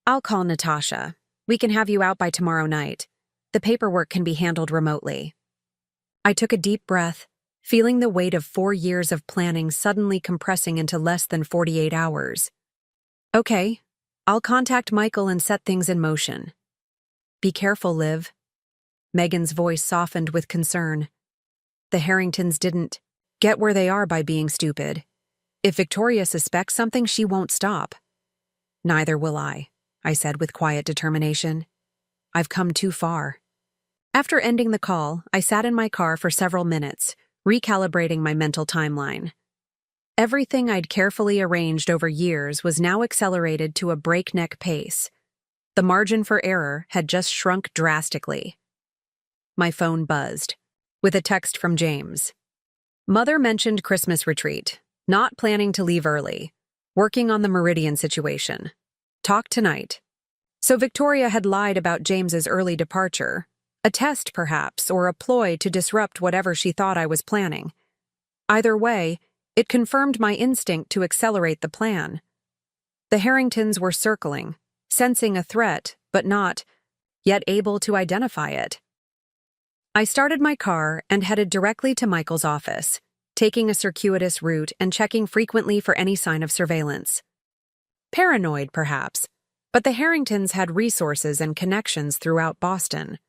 Speaker 1: I'll call Natasha. We can have you out by tomorrow night. The paperwork can be handled remotely. I took a deep breath, feeling the weight of 4 years of planning suddenly compressing into less than 48 hours. Okay, I'll contact Michael and set things in motion. Be careful, Liv. Megan's voice softened with concern. The Harringtons didn't get where they are by being stupid. If Victoria suspects something, she won't stop. Neither will I said with quiet determination. I've come too far. After ending the call, I sat in my car for several minutes, recalibrating my mental timeline. Everything I'd carefully arranged over years was now accelerated to a breakneck pace. The margin for error had just shrunk drastically. My phone buzzed, with a text from James. Mother mentioned Christmas retreat. Not planning to leave early. Working on the Meridian situation. Talk tonight. So Victoria had lied about James's early departure. A test, perhaps, or a ploy to disrupt whatever she thought I was planning. Either way, it confirmed my instinct to accelerate the plan. The Harringtons were circling, sensing a threat, but not yet able to identify it. I started my car and headed directly to Michael's office, taking a circuitous route and checking frequently for any sign of surveillance. Paranoid, perhaps, but the Harringtons had resources and connections throughout Boston.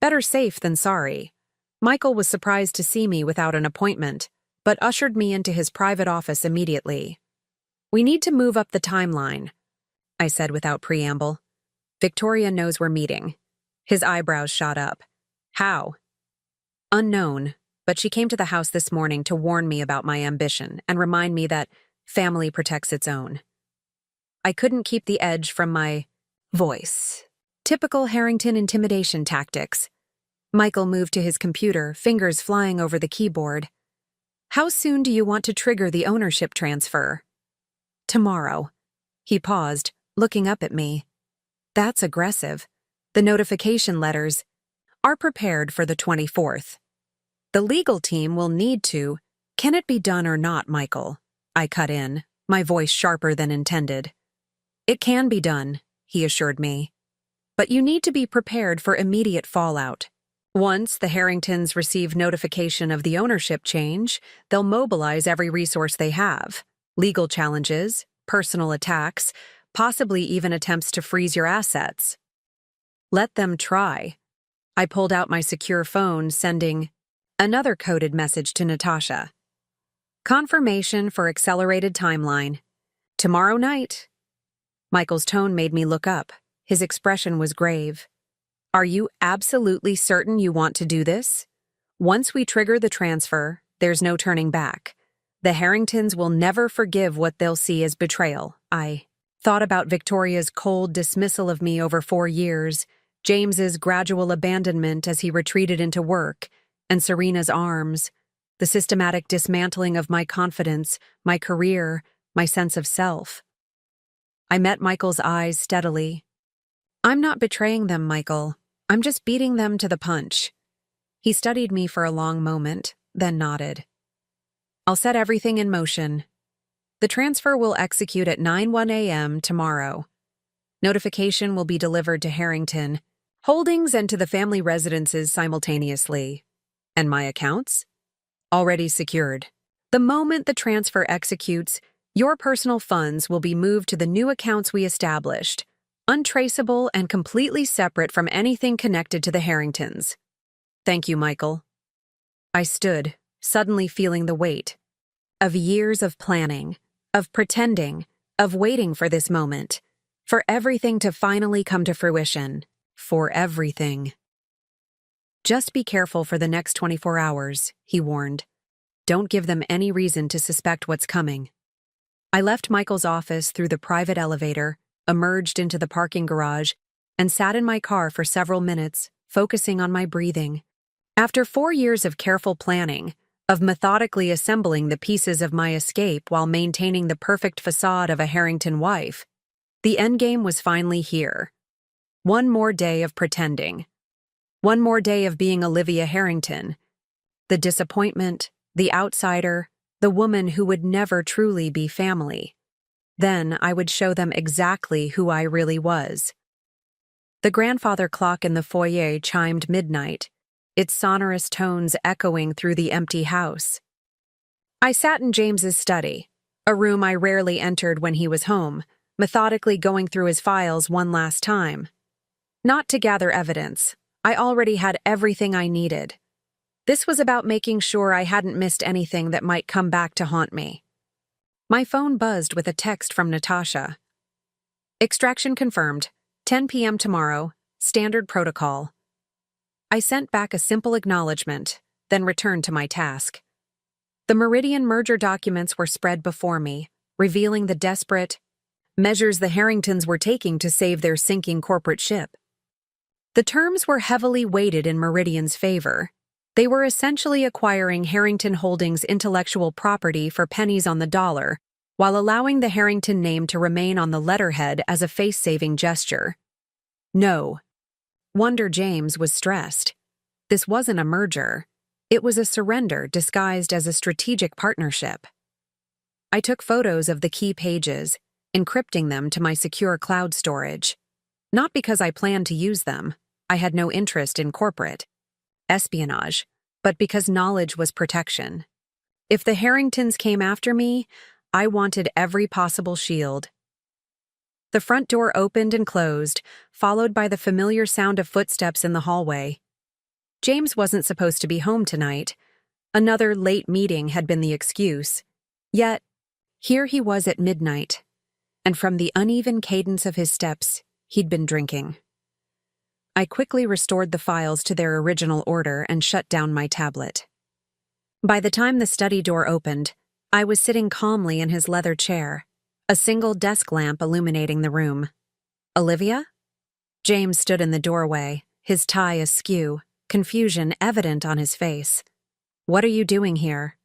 Speaker 1: Better safe than sorry. Michael was surprised to see me without an appointment, but ushered me into his private office immediately. "We need to move up the timeline," I said without preamble. "Victoria knows we're meeting." His eyebrows shot up. "How?" "Unknown, but she came to the house this morning to warn me about my ambition and remind me that family protects its own." I couldn't keep the edge from my voice. Typical Harrington intimidation tactics. Michael moved to his computer, fingers flying over the keyboard. "How soon do you want to trigger the ownership transfer?" "Tomorrow." He paused, looking up at me. "That's aggressive. The notification letters are prepared for the 24th. The legal team will need to. Can it be done or not, Michael?" I cut in, my voice sharper than intended. "It can be done," he assured me. "But you need to be prepared for immediate fallout. Once the Harringtons receive notification of the ownership change, they'll mobilize every resource they have. Legal challenges, personal attacks, possibly even attempts to freeze your assets. Let them try." I pulled out my secure phone, sending another coded message to Natasha. "Confirmation for accelerated timeline. Tomorrow night." Michael's tone made me look up. His expression was grave. "Are you absolutely certain you want to do this? Once we trigger the transfer, there's no turning back. The Harringtons will never forgive what they'll see as betrayal." I thought about Victoria's cold dismissal of me over 4 years, James's gradual abandonment as he retreated into work, and Serena's arms, the systematic dismantling of my confidence, my career, my sense of self. I met Michael's eyes steadily. "I'm not betraying them, Michael. I'm just beating them to the punch." He studied me for a long moment, then nodded. "I'll set everything in motion. The transfer will execute at 9:01 a.m. tomorrow. Notification will be delivered to Harrington Holdings and to the family residences simultaneously. And my accounts? Already secured. The moment the transfer executes, your personal funds will be moved to the new accounts we established, untraceable and completely separate from anything connected to the Harringtons." "Thank you, Michael." I stood, suddenly feeling the weight of years of planning, of pretending, of waiting for this moment, for everything to finally come to fruition, for everything. "Just be careful for the next 24 hours, he warned. "Don't give them any reason to suspect what's coming." I left Michael's office through the private elevator, emerged into the parking garage, and sat in my car for several minutes, focusing on my breathing. After 4 years of careful planning, of methodically assembling the pieces of my escape while maintaining the perfect facade of a Harrington wife, the endgame was finally here. One more day of pretending. One more day of being Olivia Harrington. The disappointment, the outsider, the woman who would never truly be family. Then I would show them exactly who I really was. The grandfather clock in the foyer chimed midnight, its sonorous tones echoing through the empty house. I sat in James's study, a room I rarely entered when he was home, methodically going through his files one last time. Not to gather evidence. I already had everything I needed. This was about making sure I hadn't missed anything that might come back to haunt me. My phone buzzed with a text from Natasha. "Extraction confirmed. 10 p.m. tomorrow. Standard protocol." I sent back a simple acknowledgement, then returned to my task. The Meridian merger documents were spread before me, revealing the desperate measures the Harringtons were taking to save their sinking corporate ship. The terms were heavily weighted in Meridian's favor. They were essentially acquiring Harrington Holdings' intellectual property for pennies on the dollar, while allowing the Harrington name to remain on the letterhead as a face-saving gesture. No. Wonder James was stressed. This wasn't a merger. It was a surrender disguised as a strategic partnership. I took photos of the key pages, encrypting them to my secure cloud storage. Not because I planned to use them. I had no interest in corporate espionage, but because knowledge was protection. If the Harringtons came after me, I wanted every possible shield. The front door opened and closed, followed by the familiar sound of footsteps in the hallway. James wasn't supposed to be home tonight. Another late meeting had been the excuse. Yet, here he was at midnight, and from the uneven cadence of his steps, he'd been drinking. I quickly restored the files to their original order and shut down my tablet. By the time the study door opened, I was sitting calmly in his leather chair, a single desk lamp illuminating the room. Olivia? James stood in the doorway, his tie askew, confusion evident on his face. What are you doing here?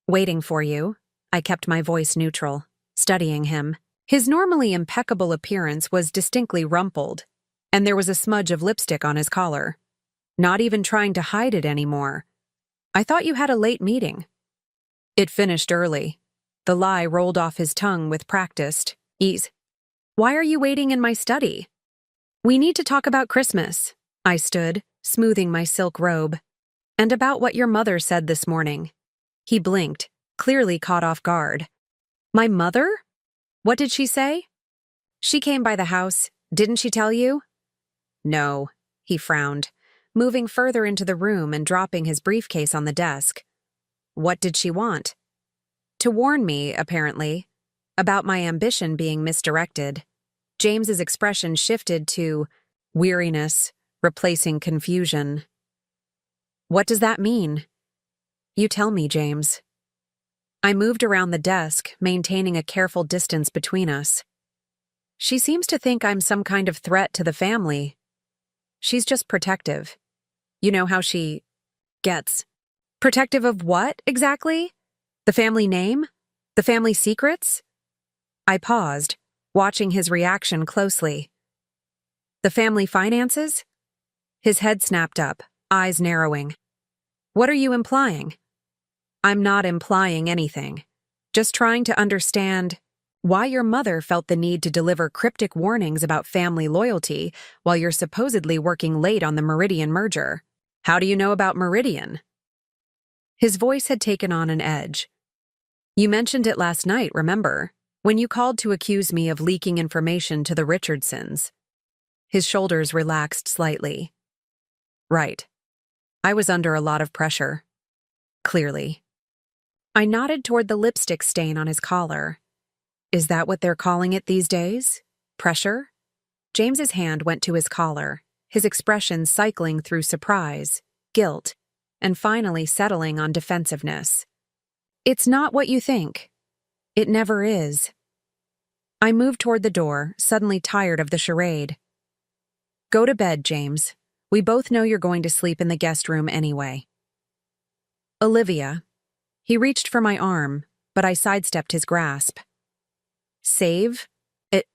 Speaker 1: Waiting for you. I kept my voice neutral, studying him. His normally impeccable appearance was distinctly rumpled, and there was a smudge of lipstick on his collar. Not even trying to hide it anymore. I thought you had a late meeting. It finished early. The lie rolled off his tongue with practiced ease. Why are you waiting in my study? We need to talk about Christmas. I stood, smoothing my silk robe. And about what your mother said this morning. He blinked, clearly caught off guard. My mother? What did she say? She came by the house. Didn't she tell you? No, he frowned, moving further into the room and dropping his briefcase on the desk. What did she want? To warn me, apparently, about my ambition being misdirected. James's expression shifted to weariness, replacing confusion. What does that mean? You tell me, James. I moved around the desk, maintaining a careful distance between us. She seems to think I'm some kind of threat to the family. She's just protective. You know how she gets. Protective of what, exactly? The family name? The family secrets? I paused, watching his reaction closely. The family finances? His head snapped up, eyes narrowing. What are you implying? I'm not implying anything. Just trying to understand why your mother felt the need to deliver cryptic warnings about family loyalty while you're supposedly working late on the Meridian merger. How do you know about Meridian? His voice had taken on an edge. You mentioned it last night, remember? When you called to accuse me of leaking information to the Richardsons. His shoulders relaxed slightly. Right. I was under a lot of pressure. Clearly. I nodded toward the lipstick stain on his collar. Is that what they're calling it these days? Pressure? James's hand went to his collar, his expression cycling through surprise, guilt, and finally settling on defensiveness. It's not what you think. It never is. I moved toward the door, suddenly tired of the charade. Go to bed, James. We both know you're going to sleep in the guest room anyway. Olivia. He reached for my arm, but I sidestepped his grasp. Save? It.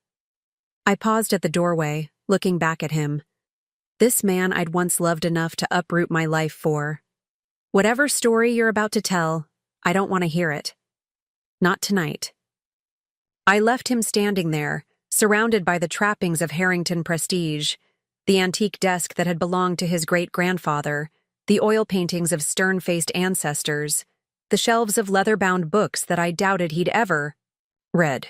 Speaker 1: I paused at the doorway, looking back at him. This man I'd once loved enough to uproot my life for. Whatever story you're about to tell, I don't want to hear it. Not tonight. I left him standing there, surrounded by the trappings of Harrington prestige, the antique desk that had belonged to his great-grandfather, the oil paintings of stern-faced ancestors, the shelves of leather-bound books that I doubted he'd ever read.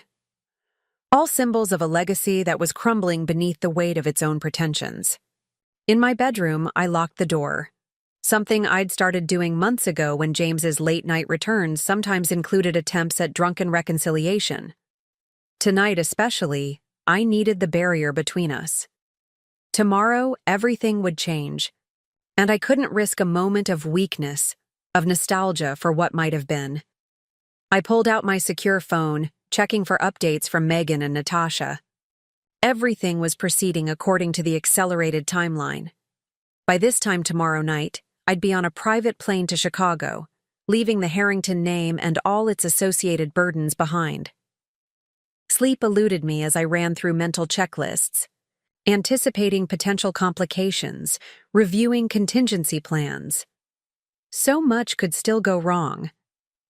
Speaker 1: All symbols of a legacy that was crumbling beneath the weight of its own pretensions. In my bedroom, I locked the door. Something I'd started doing months ago when James's late-night returns sometimes included attempts at drunken reconciliation. Tonight especially, I needed the barrier between us. Tomorrow, everything would change, and I couldn't risk a moment of weakness, of nostalgia for what might have been. I pulled out my secure phone, checking for updates from Megan and Natasha. Everything was proceeding according to the accelerated timeline. By this time tomorrow night, I'd be on a private plane to Chicago, leaving the Harrington name and all its associated burdens behind. Sleep eluded me as I ran through mental checklists. anticipating potential complications, reviewing contingency plans. So much could still go wrong.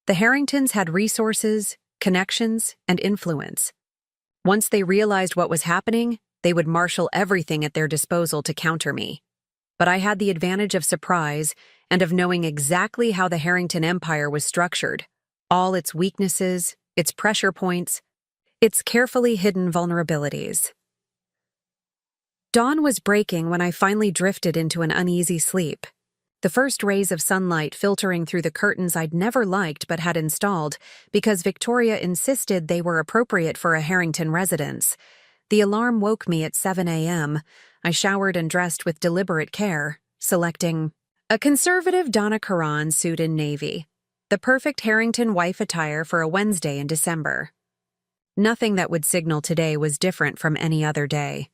Speaker 1: The Harringtons had resources, connections, and influence. Once they realized what was happening, they would marshal everything at their disposal to counter me. But I had the advantage of surprise and of knowing exactly how the Harrington empire was structured, all its weaknesses, its pressure points, its carefully hidden vulnerabilities. Dawn was breaking when I finally drifted into an uneasy sleep. The first rays of sunlight filtering through the curtains I'd never liked but had installed because Victoria insisted they were appropriate for a Harrington residence. The alarm woke me at 7 a.m. I showered and dressed with deliberate care, selecting a conservative Donna Karan suit in navy, the perfect Harrington wife attire for a Wednesday in December. Nothing that would signal today was different from any other day.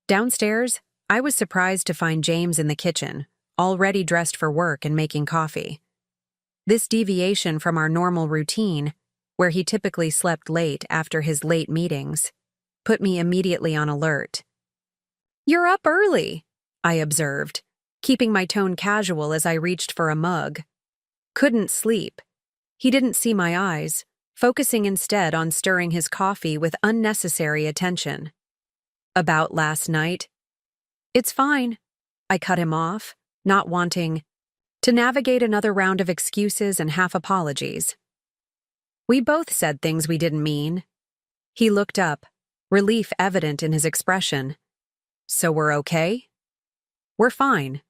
Speaker 1: Downstairs, I was surprised to find James in the kitchen, already dressed for work and making coffee. This deviation from our normal routine, where he typically slept late after his late meetings, put me immediately on alert. "You're up early," I observed, keeping my tone casual as I reached for a mug. Couldn't sleep. He didn't see my eyes, focusing instead on stirring his coffee with unnecessary attention. "About last night?" "It's fine," I cut him off, not wanting to navigate another round of excuses and half-apologies. "We both said things we didn't mean." He looked up, relief evident in his expression. "So we're okay?" "We're fine."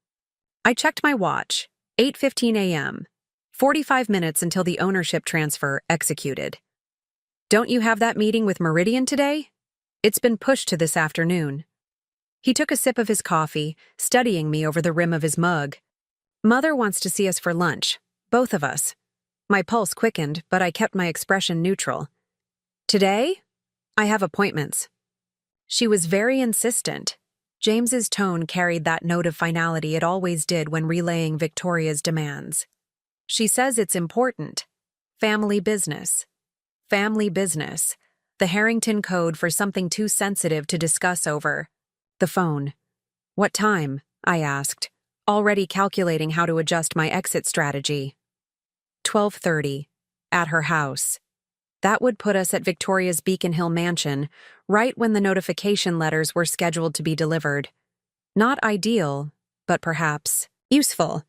Speaker 1: I checked my watch, 8:15 a.m., 45 minutes until the ownership transfer executed. "Don't you have that meeting with Meridian today?" "It's been pushed to this afternoon." He took a sip of his coffee, studying me over the rim of his mug. "Mother wants to see us for lunch, both of us." My pulse quickened, but I kept my expression neutral. "Today? I have appointments." She was very insistent. James's tone carried that note of finality it always did when relaying Victoria's demands. "She says it's important. Family business." Family business. The Harrington code for something too sensitive to discuss over the phone. "What time?" I asked, already calculating how to adjust my exit strategy. 12:30. At her house. That would put us at Victoria's Beacon Hill mansion, right when the notification letters were scheduled to be delivered. Not ideal, but perhaps useful.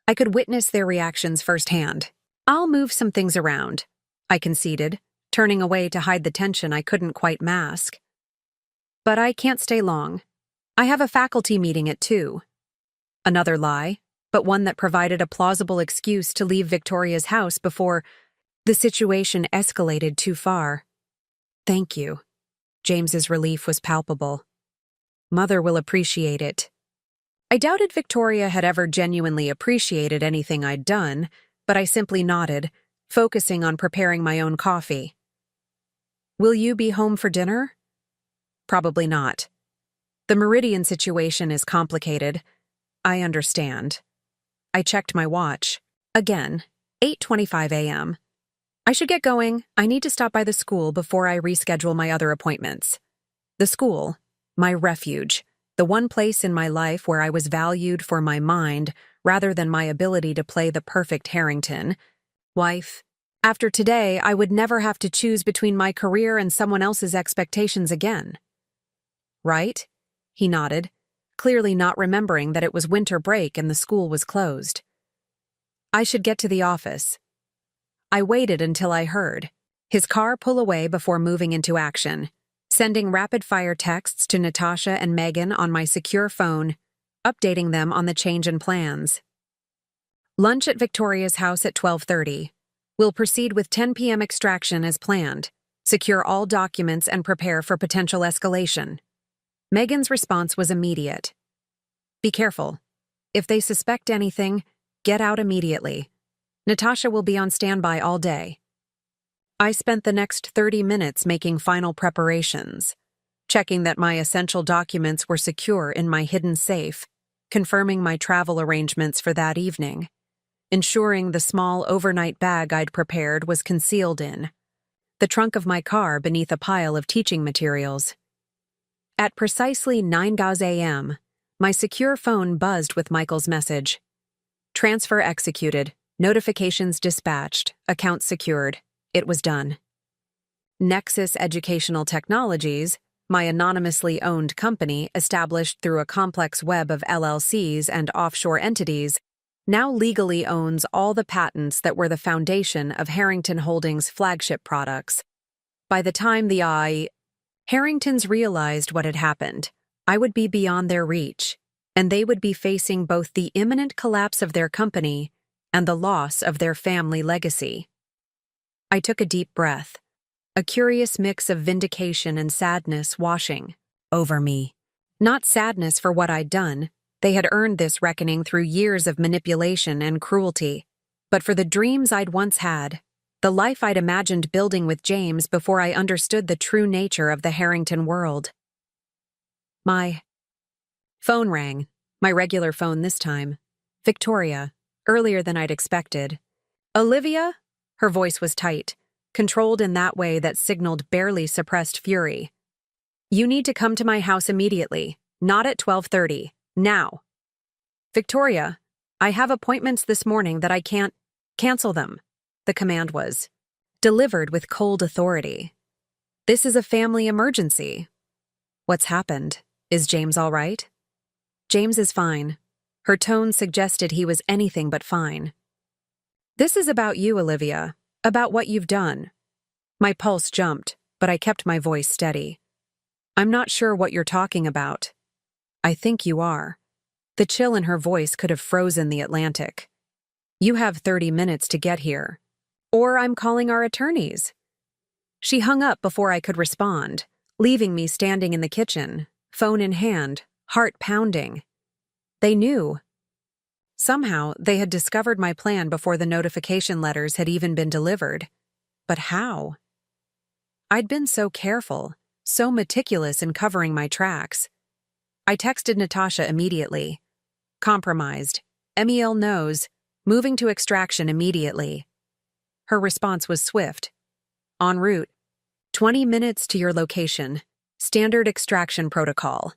Speaker 1: I could witness their reactions firsthand. "I'll move some things around," I conceded, turning away to hide the tension I couldn't quite mask. "But I can't stay long. I have a faculty meeting at 2. Another lie, but one that provided a plausible excuse to leave Victoria's house before the situation escalated too far. "Thank you." James's relief was palpable. "Mother will appreciate it." I doubted Victoria had ever genuinely appreciated anything I'd done, but I simply nodded, focusing on preparing my own coffee. "Will you be home for dinner?" "Probably not. The Meridian situation is complicated. I understand." I checked my watch. Again, 8:25 a.m. "I should get going. I need to stop by the school before I reschedule my other appointments." The school, my refuge, the one place in my life where I was valued for my mind rather than my ability to play the perfect Harrington wife. After today, I would never have to choose between my career and someone else's expectations again. "Right?" He nodded, clearly not remembering that it was winter break and the school was closed. "I should get to the office." I waited until I heard his car pull away before moving into action, sending rapid-fire texts to Natasha and Megan on my secure phone, updating them on the change in plans. "Lunch at Victoria's house at 12:30. We'll proceed with 10 p.m. extraction as planned, secure all documents and prepare for potential escalation." Megan's response was immediate. "Be careful. If they suspect anything, get out immediately. Natasha will be on standby all day." I spent the next 30 minutes making final preparations, checking that my essential documents were secure in my hidden safe, confirming my travel arrangements for that evening, ensuring the small overnight bag I'd prepared was concealed in the trunk of my car beneath a pile of teaching materials. At precisely 9 a.m., my secure phone buzzed with Michael's message. Transfer executed, notifications dispatched, account secured. It was done. Nexus Educational Technologies, my anonymously owned company established through a complex web of LLCs and offshore entities, now legally owns all the patents that were the foundation of Harrington Holdings' flagship products. By the time Harringtons realized what had happened, I would be beyond their reach, and they would be facing both the imminent collapse of their company and the loss of their family legacy. I took a deep breath, a curious mix of vindication and sadness washing over me. Not sadness for what I'd done. They had earned this reckoning through years of manipulation and cruelty, but for the dreams I'd once had, the life I'd imagined building with James before I understood the true nature of the Harrington world. My phone rang, my regular phone this time. Victoria, earlier than I'd expected. Olivia? Her voice was tight, controlled in that way that signaled barely suppressed fury. You need to come to my house immediately, not at 12:30, now. Victoria, I have appointments this morning that I can't cancel them. The command was delivered with cold authority. This is a family emergency. What's happened? Is James all right? James is fine. Her tone suggested he was anything but fine. This is about you, Olivia, about what you've done. My pulse jumped, but I kept my voice steady. I'm not sure what you're talking about. I think you are. The chill in her voice could have frozen the Atlantic. You have 30 minutes to get here. Or I'm calling our attorneys. She hung up before I could respond, leaving me standing in the kitchen, phone in hand, heart pounding. They knew. Somehow, they had discovered my plan before the notification letters had even been delivered. But how? I'd been so careful, so meticulous in covering my tracks. I texted Natasha immediately. Compromised. MEL knows. Moving to extraction immediately. Her response was swift. En route. 20 minutes to your location. Standard extraction protocol.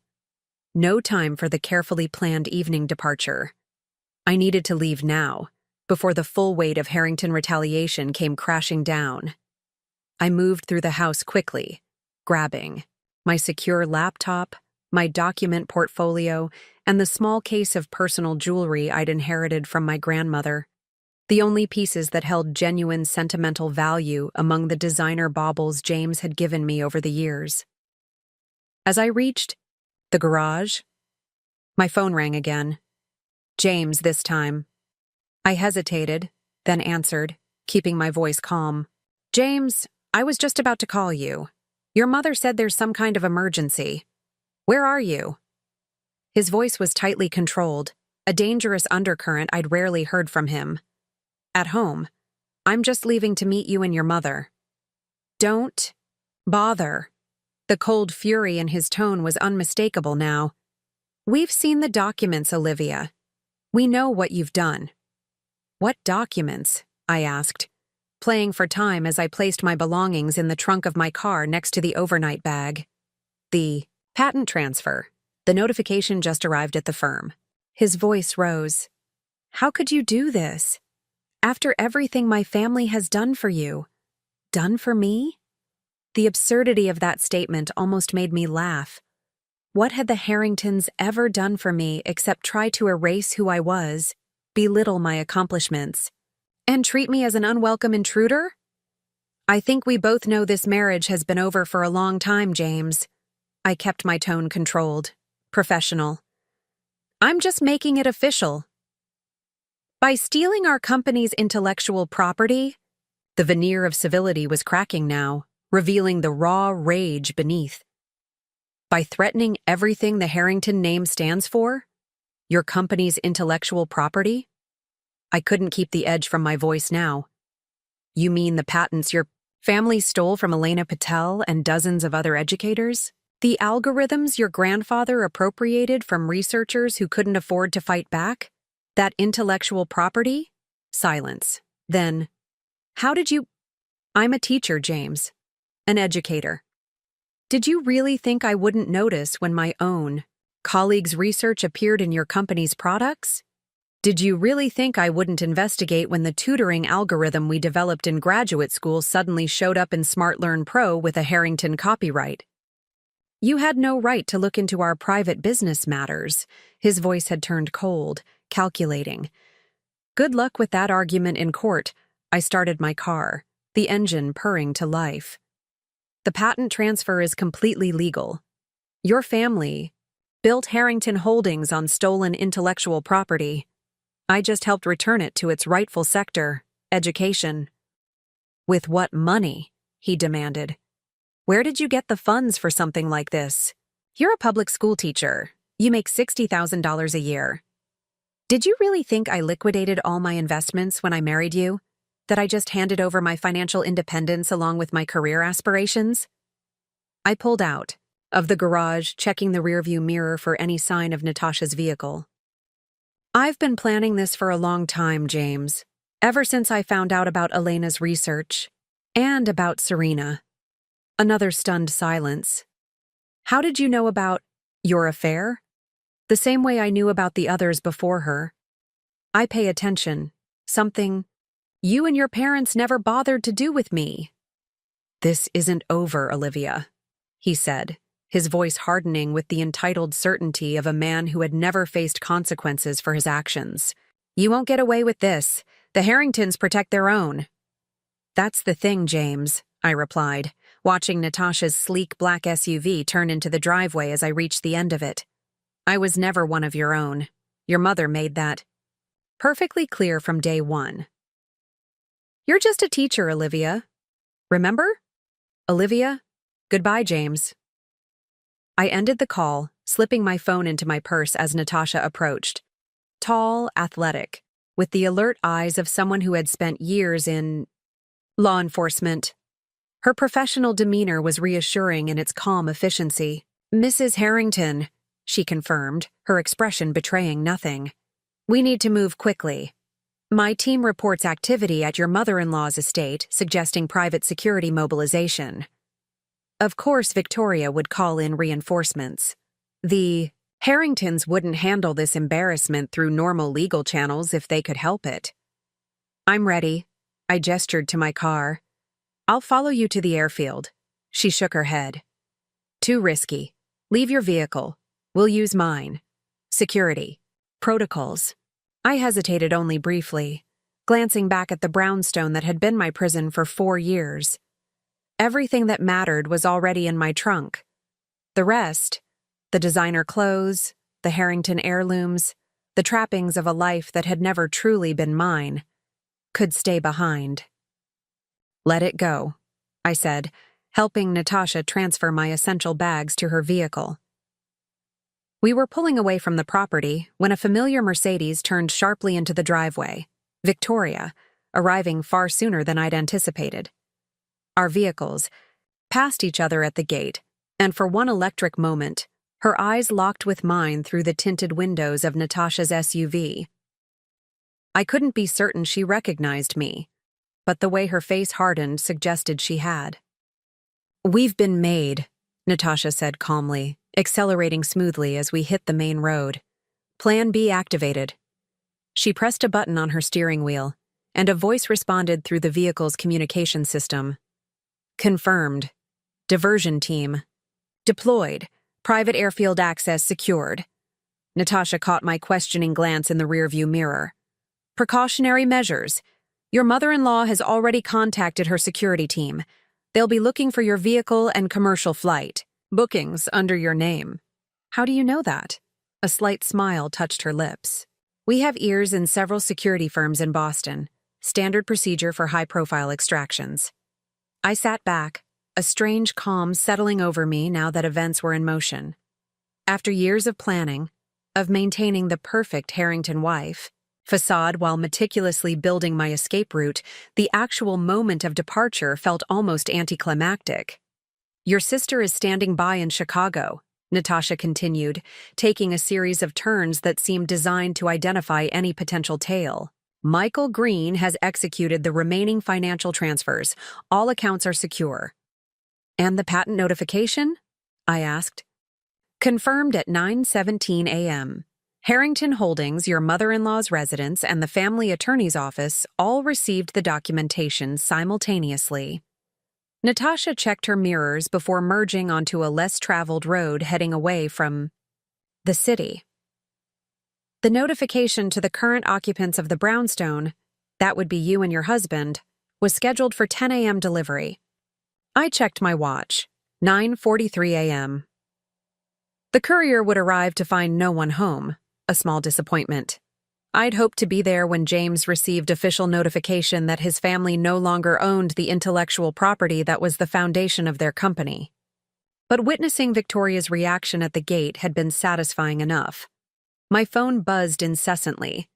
Speaker 1: No time for the carefully planned evening departure. I needed to leave now, before the full weight of Harrington retaliation came crashing down. I moved through the house quickly, grabbing my secure laptop, my document portfolio, and the small case of personal jewelry I'd inherited from my grandmother. The only pieces that held genuine sentimental value among the designer baubles James had given me over the years. As I reached the garage, my phone rang again. James this time. I hesitated, then answered, keeping my voice calm. James, I was just about to call you. Your mother said there's some kind of emergency. Where are you? His voice was tightly controlled, a dangerous undercurrent I'd rarely heard from him. At home. I'm just leaving to meet you and your mother. Don't bother. The cold fury in his tone was unmistakable now. We've seen the documents, Olivia. We know what you've done. What documents? I asked, playing for time as I placed my belongings in the trunk of my car next to the overnight bag. The patent transfer. The notification just arrived at the firm. His voice rose. How could you do this? After everything my family has done for you. Done for me? The absurdity of that statement almost made me laugh. What had the Harringtons ever done for me except try to erase who I was, belittle my accomplishments, and treat me as an unwelcome intruder? I think we both know this marriage has been over for a long time, James. I kept my tone controlled, professional. I'm just making it official. By stealing our company's intellectual property, the veneer of civility was cracking now, revealing the raw rage beneath. By threatening everything the Harrington name stands for, your company's intellectual property? I couldn't keep the edge from my voice now. You mean the patents your family stole from Elena Patel and dozens of other educators? The algorithms your grandfather appropriated from researchers who couldn't afford to fight back? That intellectual property? Silence. Then, how did you— I'm a teacher, James. An educator. Did you really think I wouldn't notice when my own colleagues' research appeared in your company's products? Did you really think I wouldn't investigate when the tutoring algorithm we developed in graduate school suddenly showed up in SmartLearn Pro with a Harrington copyright? You had no right to look into our private business matters. His voice had turned cold, calculating. Good luck with that argument in court. I started my car, the engine purring to life. The patent transfer is completely legal. Your family built Harrington Holdings on stolen intellectual property. I just helped return it to its rightful sector, education. With what money? He demanded. Where did you get the funds for something like this? You're a public school teacher. You make $60,000 a year. Did you really think I liquidated all my investments when I married you? That I just handed over my financial independence along with my career aspirations? I pulled out of the garage, checking the rearview mirror for any sign of Natasha's vehicle. I've been planning this for a long time, James. Ever since I found out about Elena's research. And about Serena. Another stunned silence. How did you know about your affair? The same way I knew about the others before her. I pay attention. Something you and your parents never bothered to do with me. This isn't over, Olivia, he said, his voice hardening with the entitled certainty of a man who had never faced consequences for his actions. You won't get away with this. The Harringtons protect their own. That's the thing, James, I replied, watching Natasha's sleek black SUV turn into the driveway as I reached the end of it. I was never one of your own. Your mother made that perfectly clear from day one. You're just a teacher, Olivia. Remember? Olivia? Goodbye, James. I ended the call, slipping my phone into my purse as Natasha approached. Tall, athletic, with the alert eyes of someone who had spent years in law enforcement. Her professional demeanor was reassuring in its calm efficiency. Mrs. Harrington, she confirmed, her expression betraying nothing. We need to move quickly. My team reports activity at your mother-in-law's estate, suggesting private security mobilization. Of course, Victoria would call in reinforcements. The Harringtons wouldn't handle this embarrassment through normal legal channels if they could help it. I'm ready. I gestured to my car. I'll follow you to the airfield. She shook her head. Too risky. Leave your vehicle. We'll use mine. Security. Protocols. I hesitated only briefly, glancing back at the brownstone that had been my prison for 4 years. Everything that mattered was already in my trunk. The rest, the designer clothes, the Harrington heirlooms, the trappings of a life that had never truly been mine, could stay behind. Let it go, I said, helping Natasha transfer my essential bags to her vehicle. We were pulling away from the property when a familiar Mercedes turned sharply into the driveway, Victoria, arriving far sooner than I'd anticipated. Our vehicles passed each other at the gate, and for one electric moment, her eyes locked with mine through the tinted windows of Natasha's SUV. I couldn't be certain she recognized me, but the way her face hardened suggested she had. We've been made, Natasha said calmly, accelerating smoothly as we hit the main road. Plan B activated. She pressed a button on her steering wheel, and a voice responded through the vehicle's communication system. Confirmed. Diversion team. Deployed. Private airfield access secured. Natasha caught my questioning glance in the rearview mirror. Precautionary measures. Your mother-in-law has already contacted her security team. They'll be looking for your vehicle and commercial flight. Bookings under your name. How do you know that? A slight smile touched her lips. We have ears in several security firms in Boston. Standard procedure for high-profile extractions. I sat back, a strange calm settling over me now that events were in motion. After years of planning, of maintaining the perfect Harrington wife facade while meticulously building my escape route, the actual moment of departure felt almost anticlimactic. Your sister is standing by in Chicago, Natasha continued, taking a series of turns that seemed designed to identify any potential tail. Michael Green has executed the remaining financial transfers. All accounts are secure. And the patent notification? I asked. Confirmed at 9:17 a.m. Harrington Holdings, your mother-in-law's residence, and the family attorney's office all received the documentation simultaneously. Natasha checked her mirrors before merging onto a less-traveled road heading away from the city. The notification to the current occupants of the brownstone, that would be you and your husband, was scheduled for 10 a.m. delivery. I checked my watch. 9:43 a.m. The courier would arrive to find no one home, a small disappointment. I'd hoped to be there when James received official notification that his family no longer owned the intellectual property that was the foundation of their company. But witnessing Victoria's reaction at the gate had been satisfying enough. My phone buzzed incessantly.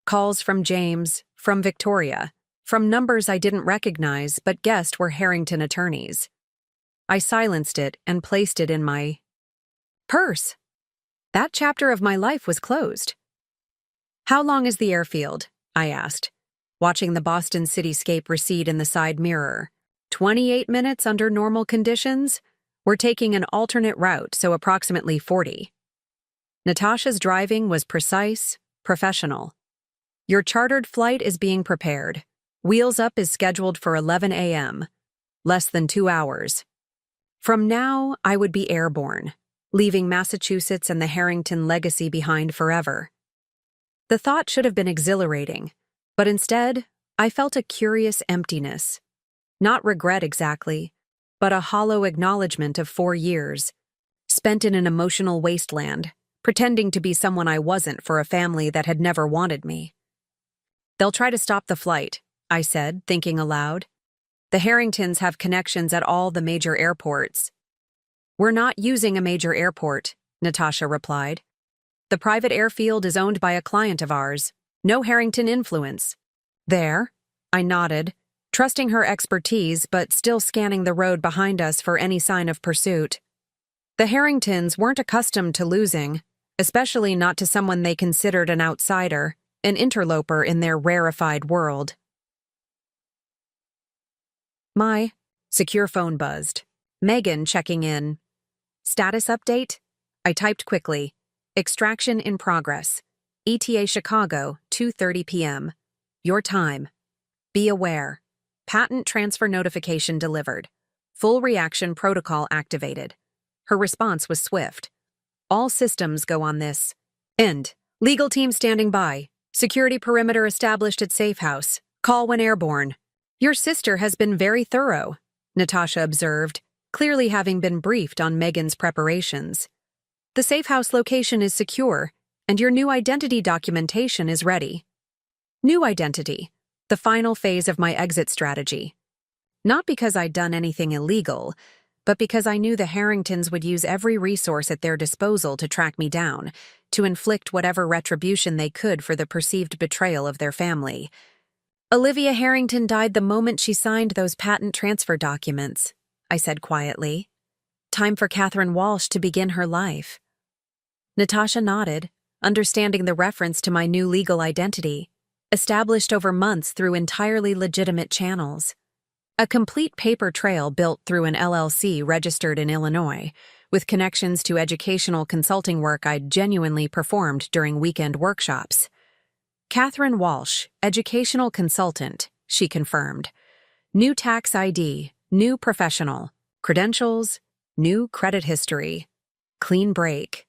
Speaker 1: Calls from James, from Victoria, from numbers I didn't recognize but guessed were Harrington attorneys. I silenced it and placed it in my purse. That chapter of my life was closed. How long is the airfield? I asked, watching the Boston cityscape recede in the side mirror. 28 minutes under normal conditions? We're taking an alternate route, so approximately 40. Natasha's driving was precise, professional. Your chartered flight is being prepared. Wheels Up is scheduled for 11 a.m. Less than 2 hours. From now, I would be airborne, leaving Massachusetts and the Harrington legacy behind forever. The thought should have been exhilarating, but instead, I felt a curious emptiness. Not regret exactly, but a hollow acknowledgement of 4 years, spent in an emotional wasteland, pretending to be someone I wasn't for a family that had never wanted me. They'll try to stop the flight, I said, thinking aloud. The Harringtons have connections at all the major airports. We're not using a major airport, Natasha replied. The private airfield is owned by a client of ours. No Harrington influence. There, I nodded, trusting her expertise but still scanning the road behind us for any sign of pursuit. The Harringtons weren't accustomed to losing, especially not to someone they considered an outsider, an interloper in their rarefied world. My secure phone buzzed. Megan checking in. Status update? I typed quickly. Extraction in progress. ETA Chicago, 2:30 p.m. Your time. Be aware. Patent transfer notification delivered. Full reaction protocol activated. Her response was swift. All systems go on this. End. Legal team standing by. Security perimeter established at safe house. Call when airborne. Your sister has been very thorough, Natasha observed, clearly having been briefed on Megan's preparations. The safe house location is secure, and your new identity documentation is ready. New identity, the final phase of my exit strategy. Not because I'd done anything illegal, but because I knew the Harringtons would use every resource at their disposal to track me down, to inflict whatever retribution they could for the perceived betrayal of their family. Olivia Harrington died the moment she signed those patent transfer documents, I said quietly. Time for Catherine Walsh to begin her life. Natasha nodded, understanding the reference to my new legal identity, established over months through entirely legitimate channels. A complete paper trail built through an LLC registered in Illinois, with connections to educational consulting work I'd genuinely performed during weekend workshops. Catherine Walsh, educational consultant, she confirmed. New tax ID, new professional, credentials, new credit history. Clean break.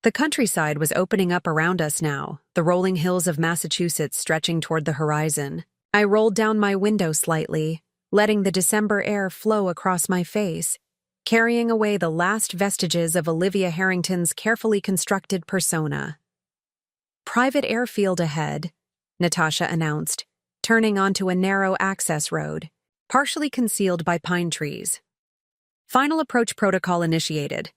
Speaker 1: The countryside was opening up around us now, the rolling hills of Massachusetts stretching toward the horizon. I rolled down my window slightly, letting the December air flow across my face, carrying away the last vestiges of Olivia Harrington's carefully constructed persona. Private airfield ahead, Natasha announced, turning onto a narrow access road, partially concealed by pine trees. Final approach protocol initiated.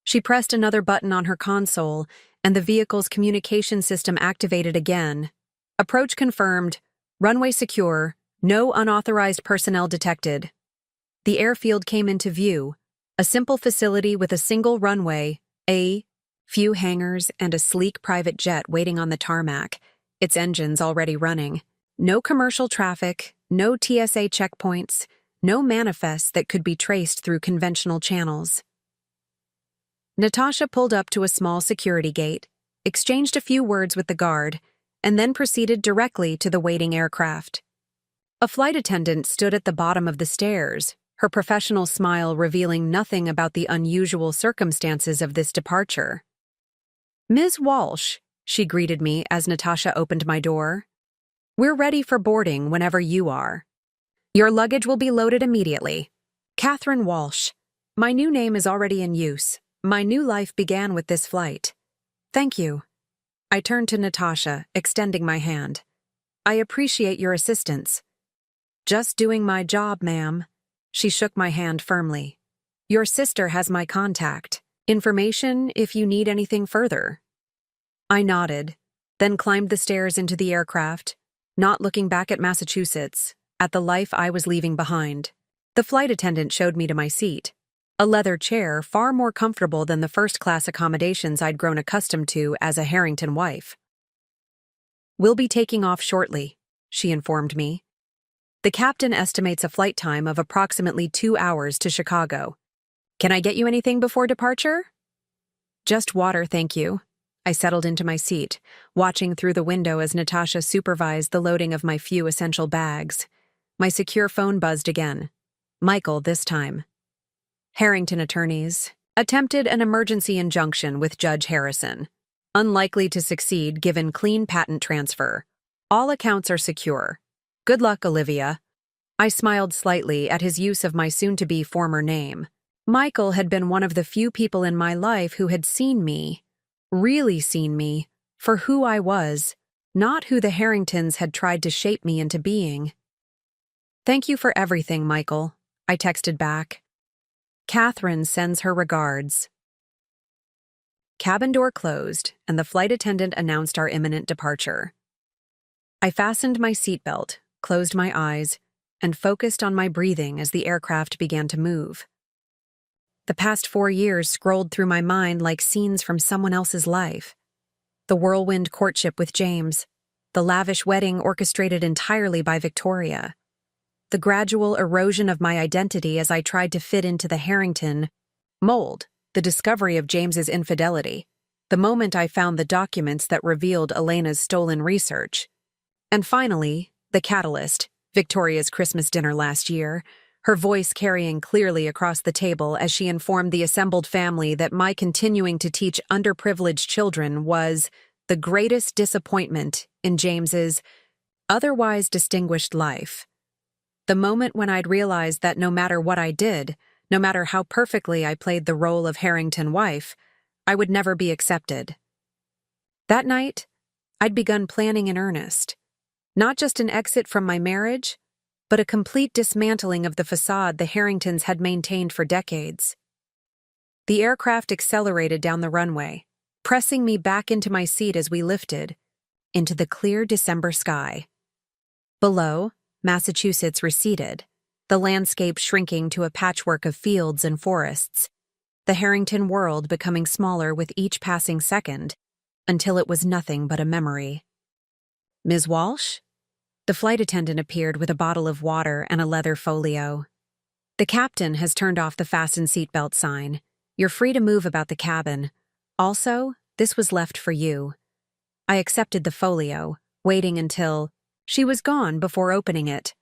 Speaker 1: She pressed another button on her console, and the vehicle's communication system activated again. Approach confirmed. Runway secure. No unauthorized personnel detected. The airfield came into view, a simple facility with a single runway, a few hangars, and a sleek private jet waiting on the tarmac, its engines already running. No commercial traffic, no TSA checkpoints, no manifests that could be traced through conventional channels. Natasha pulled up to a small security gate, exchanged a few words with the guard, and then proceeded directly to the waiting aircraft. A flight attendant stood at the bottom of the stairs, her professional smile revealing nothing about the unusual circumstances of this departure. "Ms. Walsh," she greeted me as Natasha opened my door. "We're ready for boarding whenever you are. Your luggage will be loaded immediately. Catherine Walsh. My new name is already in use. My new life began with this flight. Thank you." I turned to Natasha, extending my hand. "I appreciate your assistance." "Just doing my job, ma'am." She shook my hand firmly. "Your sister has my contact information if you need anything further." I nodded, then climbed the stairs into the aircraft, not looking back at Massachusetts, at the life I was leaving behind. The flight attendant showed me to my seat, a leather chair far more comfortable than the first-class accommodations I'd grown accustomed to as a Harrington wife. "We'll be taking off shortly," she informed me. "The captain estimates a flight time of approximately 2 hours to Chicago. Can I get you anything before departure?" "Just water, thank you." I settled into my seat, watching through the window as Natasha supervised the loading of my few essential bags. My secure phone buzzed again. Michael, this time. "Harrington attorneys attempted an emergency injunction with Judge Harrison. Unlikely to succeed given clean patent transfer. All accounts are secure. Good luck, Olivia." I smiled slightly at his use of my soon-to-be former name. Michael had been one of the few people in my life who had seen me, really seen me, for who I was, not who the Harringtons had tried to shape me into being. "Thank you for everything, Michael," I texted back. "Catherine sends her regards." Cabin door closed, and the flight attendant announced our imminent departure. I fastened my seatbelt, closed my eyes, and focused on my breathing as the aircraft began to move. The past 4 years scrolled through my mind like scenes from someone else's life. The whirlwind courtship with James, the lavish wedding orchestrated entirely by Victoria, the gradual erosion of my identity as I tried to fit into the Harrington mold, the discovery of James's infidelity, the moment I found the documents that revealed Elena's stolen research, and finally, the catalyst, Victoria's Christmas dinner last year, her voice carrying clearly across the table as she informed the assembled family that my continuing to teach underprivileged children was the greatest disappointment in James's otherwise distinguished life. The moment when I'd realized that no matter what I did, no matter how perfectly I played the role of Harrington wife, I would never be accepted. That night, I'd begun planning in earnest. Not just an exit from my marriage, but a complete dismantling of the facade the Harringtons had maintained for decades. The aircraft accelerated down the runway, pressing me back into my seat as we lifted, into the clear December sky. Below, Massachusetts receded, the landscape shrinking to a patchwork of fields and forests, the Harrington world becoming smaller with each passing second, until it was nothing but a memory. "Ms. Walsh?" The flight attendant appeared with a bottle of water and a leather folio. "The captain has turned off the fasten seatbelt sign. You're free to move about the cabin. Also, this was left for you." I accepted the folio, waiting until she was gone before opening it.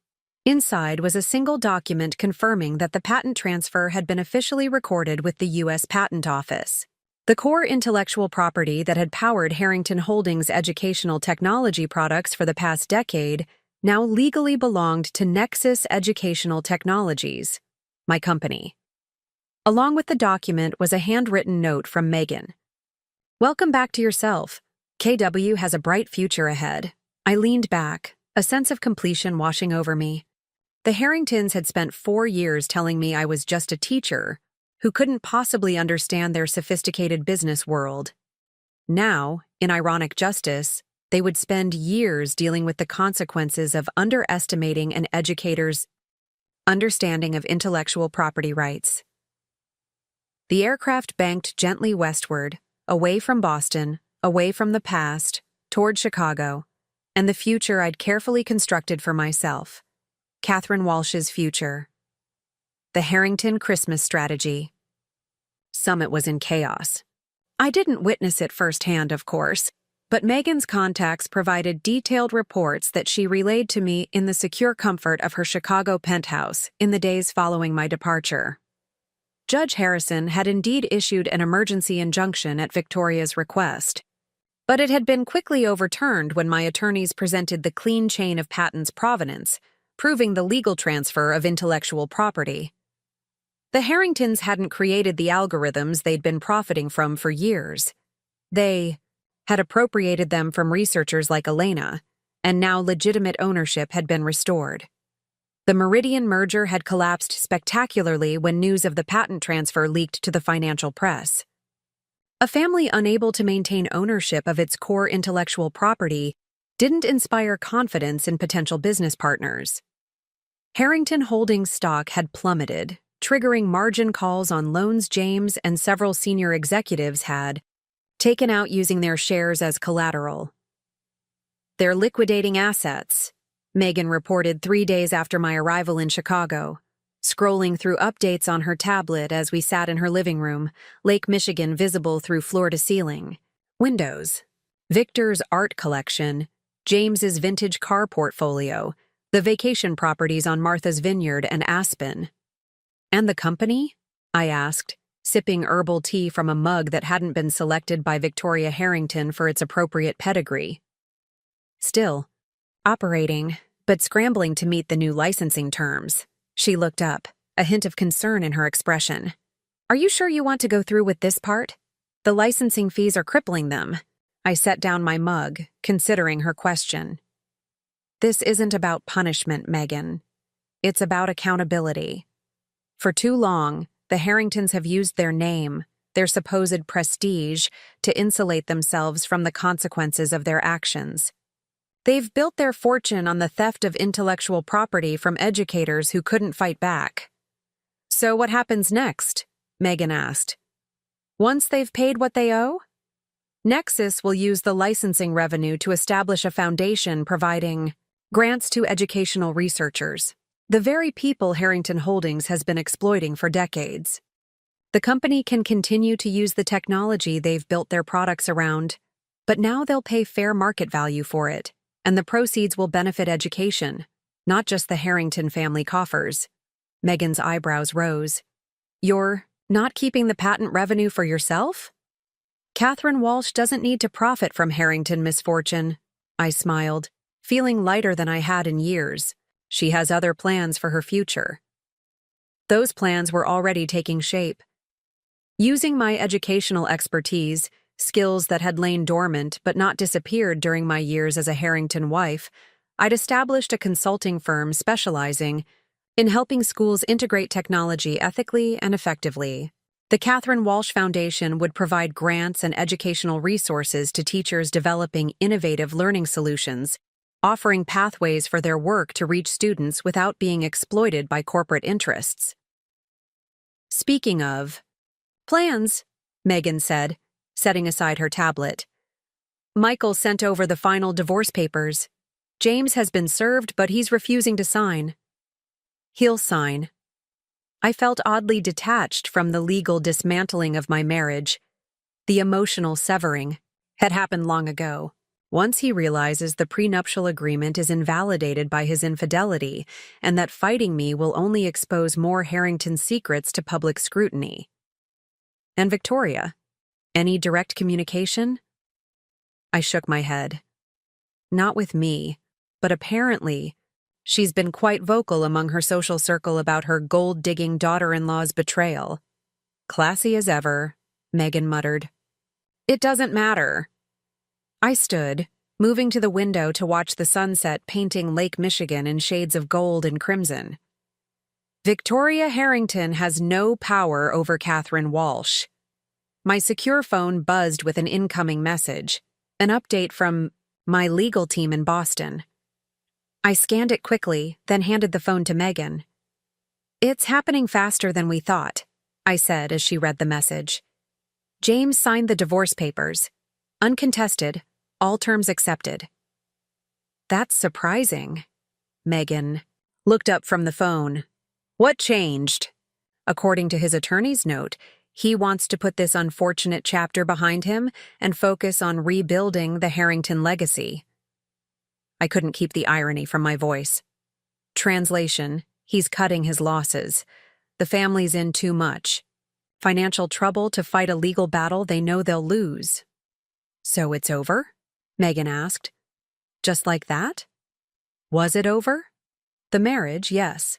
Speaker 1: Inside was a single document confirming that the patent transfer had been officially recorded with the U.S. Patent Office. The core intellectual property that had powered Harrington Holdings' educational technology products for the past decade now legally belonged to Nexus Educational Technologies, my company. Along with the document was a handwritten note from Megan. "Welcome back to yourself. KW has a bright future ahead." I leaned back, a sense of completion washing over me. The Harringtons had spent 4 years telling me I was just a teacher who couldn't possibly understand their sophisticated business world. Now, in ironic justice, they would spend years dealing with the consequences of underestimating an educator's understanding of intellectual property rights. The aircraft banked gently westward, away from Boston, away from the past, toward Chicago, and the future I'd carefully constructed for myself. Catherine Walsh's future. The Harrington Christmas Strategy. Summit was in chaos. I didn't witness it firsthand, of course, but Megan's contacts provided detailed reports that she relayed to me in the secure comfort of her Chicago penthouse in the days following my departure. Judge Harrison had indeed issued an emergency injunction at Victoria's request, but it had been quickly overturned when my attorneys presented the clean chain of patents provenance, proving the legal transfer of intellectual property. The Harringtons hadn't created the algorithms they'd been profiting from for years. They had appropriated them from researchers like Elena, and now legitimate ownership had been restored. The Meridian merger had collapsed spectacularly when news of the patent transfer leaked to the financial press. A family unable to maintain ownership of its core intellectual property didn't inspire confidence in potential business partners. Harrington Holdings stock had plummeted, triggering margin calls on loans James and several senior executives had taken out using their shares as collateral. "They're liquidating assets," Megan reported 3 days after my arrival in Chicago, scrolling through updates on her tablet as we sat in her living room, Lake Michigan visible through floor-to-ceiling windows. Victor's art collection, James's vintage car portfolio, the vacation properties on Martha's Vineyard and Aspen. "And the company?" I asked, sipping herbal tea from a mug that hadn't been selected by Victoria Harrington for its appropriate pedigree. "Still operating, but scrambling to meet the new licensing terms." She looked up, a hint of concern in her expression. "Are you sure you want to go through with this part? The licensing fees are crippling them." I set down my mug, considering her question. "This isn't about punishment, Megan. It's about accountability. For too long, the Harringtons have used their name, their supposed prestige, to insulate themselves from the consequences of their actions. They've built their fortune on the theft of intellectual property from educators who couldn't fight back." "So what happens next?" Megan asked. "Once they've paid what they owe? Nexus will use the licensing revenue to establish a foundation providing grants to educational researchers, the very people Harrington Holdings has been exploiting for decades. The company can continue to use the technology they've built their products around, but now they'll pay fair market value for it, and the proceeds will benefit education, not just the Harrington family coffers." Megan's eyebrows rose. "You're not keeping the patent revenue for yourself?" "Catherine Walsh doesn't need to profit from Harrington misfortune." I smiled, feeling lighter than I had in years. She has other plans for her future. Those plans were already taking shape. Using my educational expertise, skills that had lain dormant but not disappeared during my years as a Harrington wife, I'd established a consulting firm specializing in helping schools integrate technology ethically and effectively. The Catherine Walsh Foundation would provide grants and educational resources to teachers developing innovative learning solutions, offering pathways for their work to reach students without being exploited by corporate interests. "Speaking of plans," Megan said, setting aside her tablet. "Michael sent over the final divorce papers. James has been served, but he's refusing to sign." "He'll sign." I felt oddly detached from the legal dismantling of my marriage. The emotional severing had happened long ago. Once he realizes the prenuptial agreement is invalidated by his infidelity and that fighting me will only expose more Harrington secrets to public scrutiny. "And Victoria? Any direct communication?" I shook my head. "Not with me, but apparently she's been quite vocal among her social circle about her gold-digging daughter-in-law's betrayal." "Classy as ever," Megan muttered. "It doesn't matter." I stood, moving to the window to watch the sunset painting Lake Michigan in shades of gold and crimson. "Victoria Harrington has no power over Catherine Walsh." My secure phone buzzed with an incoming message, an update from my legal team in Boston. I scanned it quickly, then handed the phone to Megan. "It's happening faster than we thought," I said as she read the message. "James signed the divorce papers. Uncontested, all terms accepted." "That's surprising." Megan looked up from the phone. "What changed?" According to his attorney's note, He wants to put this unfortunate chapter behind him and focus on rebuilding the Harrington legacy. I couldn't keep the irony from my voice. Translation: he's cutting his losses. The family's in too much. Financial trouble to fight a legal battle they know they'll lose. So it's over? Megan asked. Just like that? Was it over? The marriage, yes.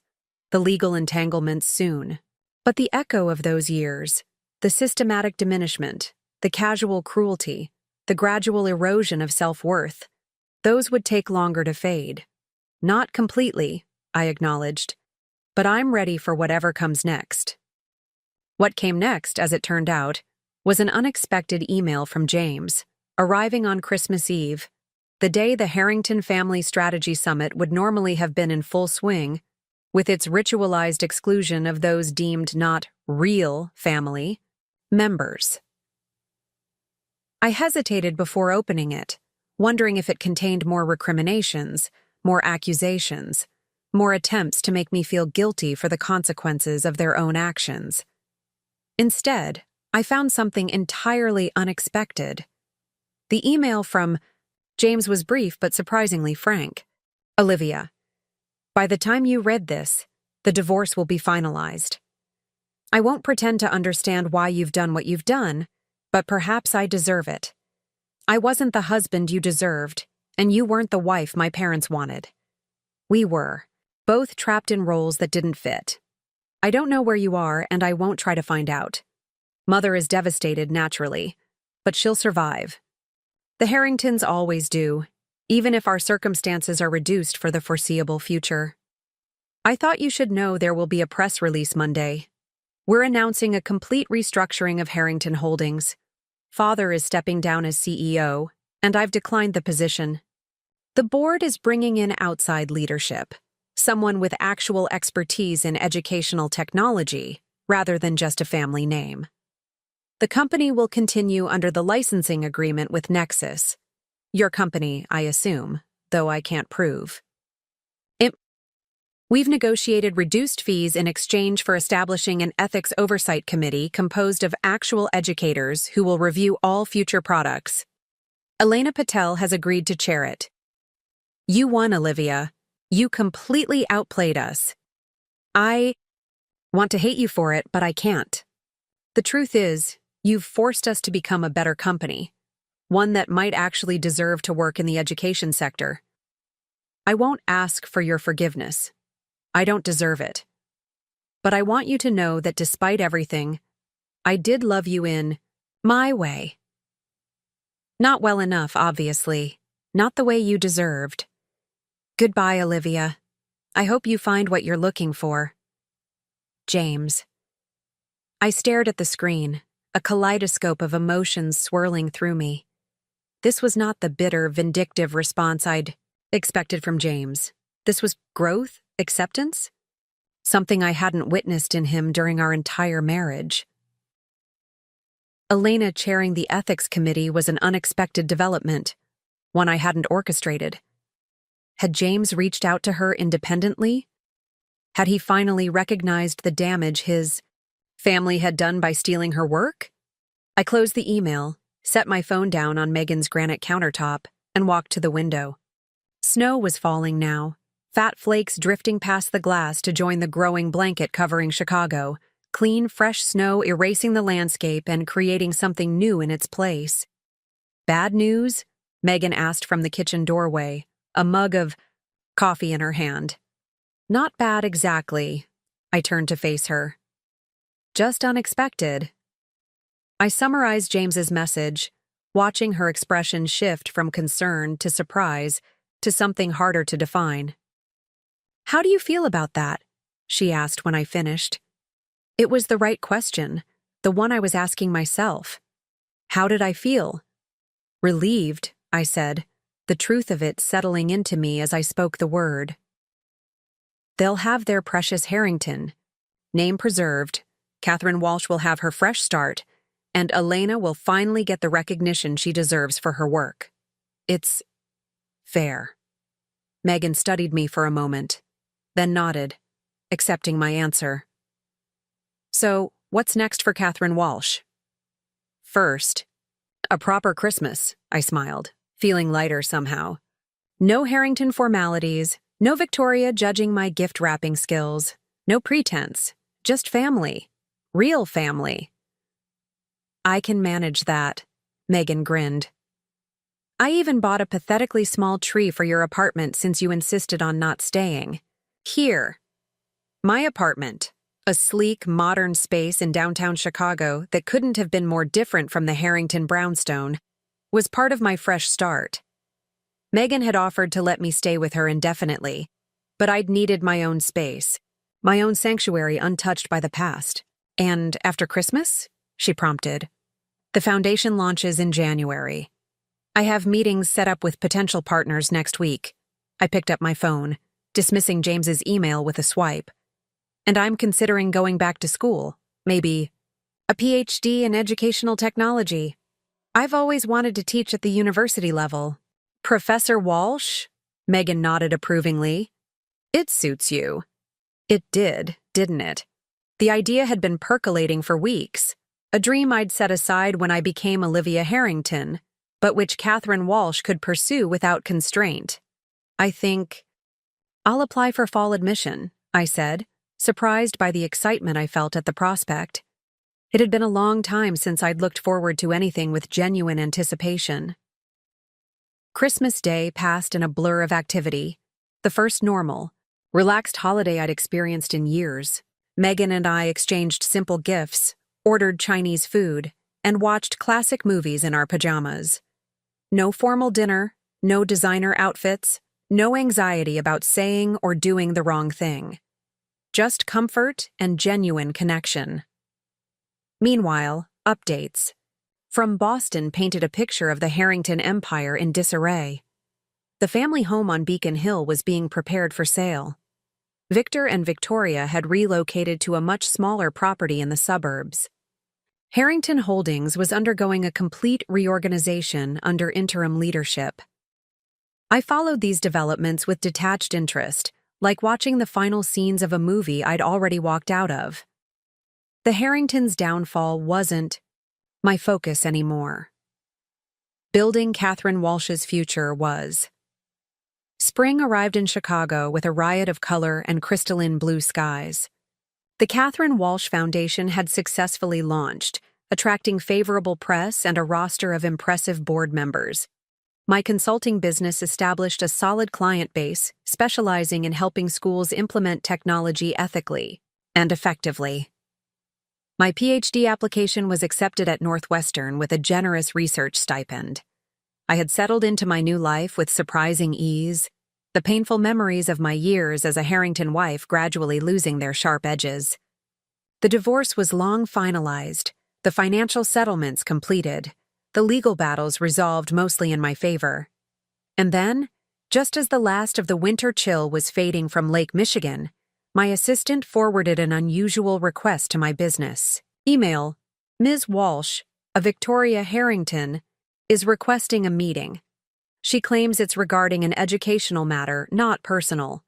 Speaker 1: The legal entanglements soon. But the echo of those years, the systematic diminishment, the casual cruelty, the gradual erosion of self-worth, those would take longer to fade. Not completely, I acknowledged, but I'm ready for whatever comes next. What came next, as it turned out, was an unexpected email from James, arriving on Christmas Eve, the day the Harrington Family Strategy Summit would normally have been in full swing, with its ritualized exclusion of those deemed not real family members. I hesitated before opening it, wondering if it contained more recriminations, more accusations, more attempts to make me feel guilty for the consequences of their own actions. Instead, I found something entirely unexpected. The email from James was brief but surprisingly frank. Olivia, by the time you read this, the divorce will be finalized. I won't pretend to understand why you've done what you've done, but perhaps I deserve it. I wasn't the husband you deserved, and you weren't the wife my parents wanted. We were, both trapped in roles that didn't fit. I don't know where you are, and I won't try to find out. Mother is devastated, naturally, but she'll survive. The Harringtons always do, even if our circumstances are reduced for the foreseeable future. I thought you should know there will be a press release Monday. We're announcing a complete restructuring of Harrington Holdings. Father is stepping down as CEO, and I've declined the position. The board is bringing in outside leadership, someone with actual expertise in educational technology, rather than just a family name. The company will continue under the licensing agreement with Nexus. Your company, I assume, though I can't prove. We've negotiated reduced fees in exchange for establishing an ethics oversight committee composed of actual educators who will review all future products. Elena Patel has agreed to chair it. You won, Olivia. You completely outplayed us. I want to hate you for it, but I can't. The truth is, you've forced us to become a better company, one that might actually deserve to work in the education sector. I won't ask for your forgiveness. I don't deserve it. But I want you to know that despite everything, I did love you in my way. Not well enough, obviously. Not the way you deserved. Goodbye, Olivia. I hope you find what you're looking for. James. I stared at the screen, a kaleidoscope of emotions swirling through me. This was not the bitter, vindictive response I'd expected from James. This was growth, acceptance, something I hadn't witnessed in him during our entire marriage. Elena chairing the ethics committee was an unexpected development, one I hadn't orchestrated. Had James reached out to her independently? Had he finally recognized the damage his family had done by stealing her work? I closed the email, set my phone down on Megan's granite countertop, and walked to the window. Snow was falling now, fat flakes drifting past the glass to join the growing blanket covering Chicago, clean, fresh snow erasing the landscape and creating something new in its place. Bad news? Megan asked from the kitchen doorway, a mug of coffee in her hand. Not bad exactly. I turned to face her. Just unexpected. I summarized James's message, watching her expression shift from concern to surprise to something harder to define. How do you feel about that? She asked when I finished. It was the right question, the one I was asking myself. How did I feel? Relieved, I said, the truth of it settling into me as I spoke the word. They'll have their precious Harrington. Name preserved. Catherine Walsh will have her fresh start, and Elena will finally get the recognition she deserves for her work. It's fair. Megan studied me for a moment, then nodded, accepting my answer. So, what's next for Catherine Walsh? First, a proper Christmas, I smiled, feeling lighter somehow. No Harrington formalities, no Victoria judging my gift-wrapping skills, no pretense, just family. Real family. I can manage that, Megan grinned. I even bought a pathetically small tree for your apartment since you insisted on not staying. Here. My apartment, a sleek, modern space in downtown Chicago that couldn't have been more different from the Harrington brownstone, was part of my fresh start. Megan had offered to let me stay with her indefinitely, but I'd needed my own space, my own sanctuary untouched by the past. And after Christmas? She prompted. The foundation launches in January. I have meetings set up with potential partners next week. I picked up my phone, dismissing James's email with a swipe. And I'm considering going back to school, maybe a PhD in educational technology. I've always wanted to teach at the university level. Professor Walsh? Megan nodded approvingly. It suits you. It did, didn't it? The idea had been percolating for weeks, a dream I'd set aside when I became Olivia Harrington, but which Catherine Walsh could pursue without constraint. I think, I'll apply for fall admission, I said, surprised by the excitement I felt at the prospect. It had been a long time since I'd looked forward to anything with genuine anticipation. Christmas Day passed in a blur of activity, the first normal, relaxed holiday I'd experienced in years. Megan and I exchanged simple gifts, ordered Chinese food, and watched classic movies in our pajamas. No formal dinner, no designer outfits, no anxiety about saying or doing the wrong thing. Just comfort and genuine connection. Meanwhile, updates. From Boston painted a picture of the Harrington Empire in disarray. The family home on Beacon Hill was being prepared for sale. Victor and Victoria had relocated to a much smaller property in the suburbs. Harrington Holdings was undergoing a complete reorganization under interim leadership. I followed these developments with detached interest, like watching the final scenes of a movie I'd already walked out of. The Harringtons' downfall wasn't my focus anymore. Building Catherine Walsh's future was. Spring arrived in Chicago with a riot of color and crystalline blue skies. The Catherine Walsh Foundation had successfully launched, attracting favorable press and a roster of impressive board members. My consulting business established a solid client base, specializing in helping schools implement technology ethically and effectively. My PhD application was accepted at Northwestern with a generous research stipend. I had settled into my new life with surprising ease, the painful memories of my years as a Harrington wife gradually losing their sharp edges. The divorce was long finalized, the financial settlements completed, the legal battles resolved mostly in my favor. And then, just as the last of the winter chill was fading from Lake Michigan, my assistant forwarded an unusual request to my business. Email, Ms. Walsh, a Victoria Harrington, is requesting a meeting. She claims it's regarding an educational matter, not personal.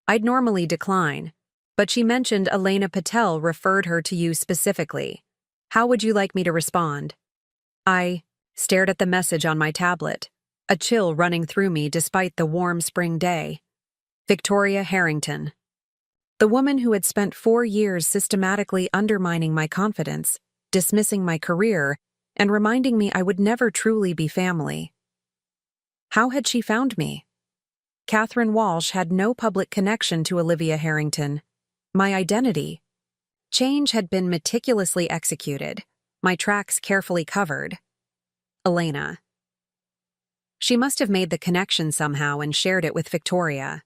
Speaker 1: I'd normally decline, but she mentioned Elena Patel referred her to you specifically. How would you like me to respond? I stared at the message on my tablet, a chill running through me despite the warm spring day. Victoria Harrington. The woman who had spent 4 years systematically undermining my confidence, dismissing my career, and reminding me I would never truly be family. How had she found me? Catherine Walsh had no public connection to Olivia Harrington. My identity. Change had been meticulously executed, my tracks carefully covered. Elena. She must have made the connection somehow and shared it with Victoria.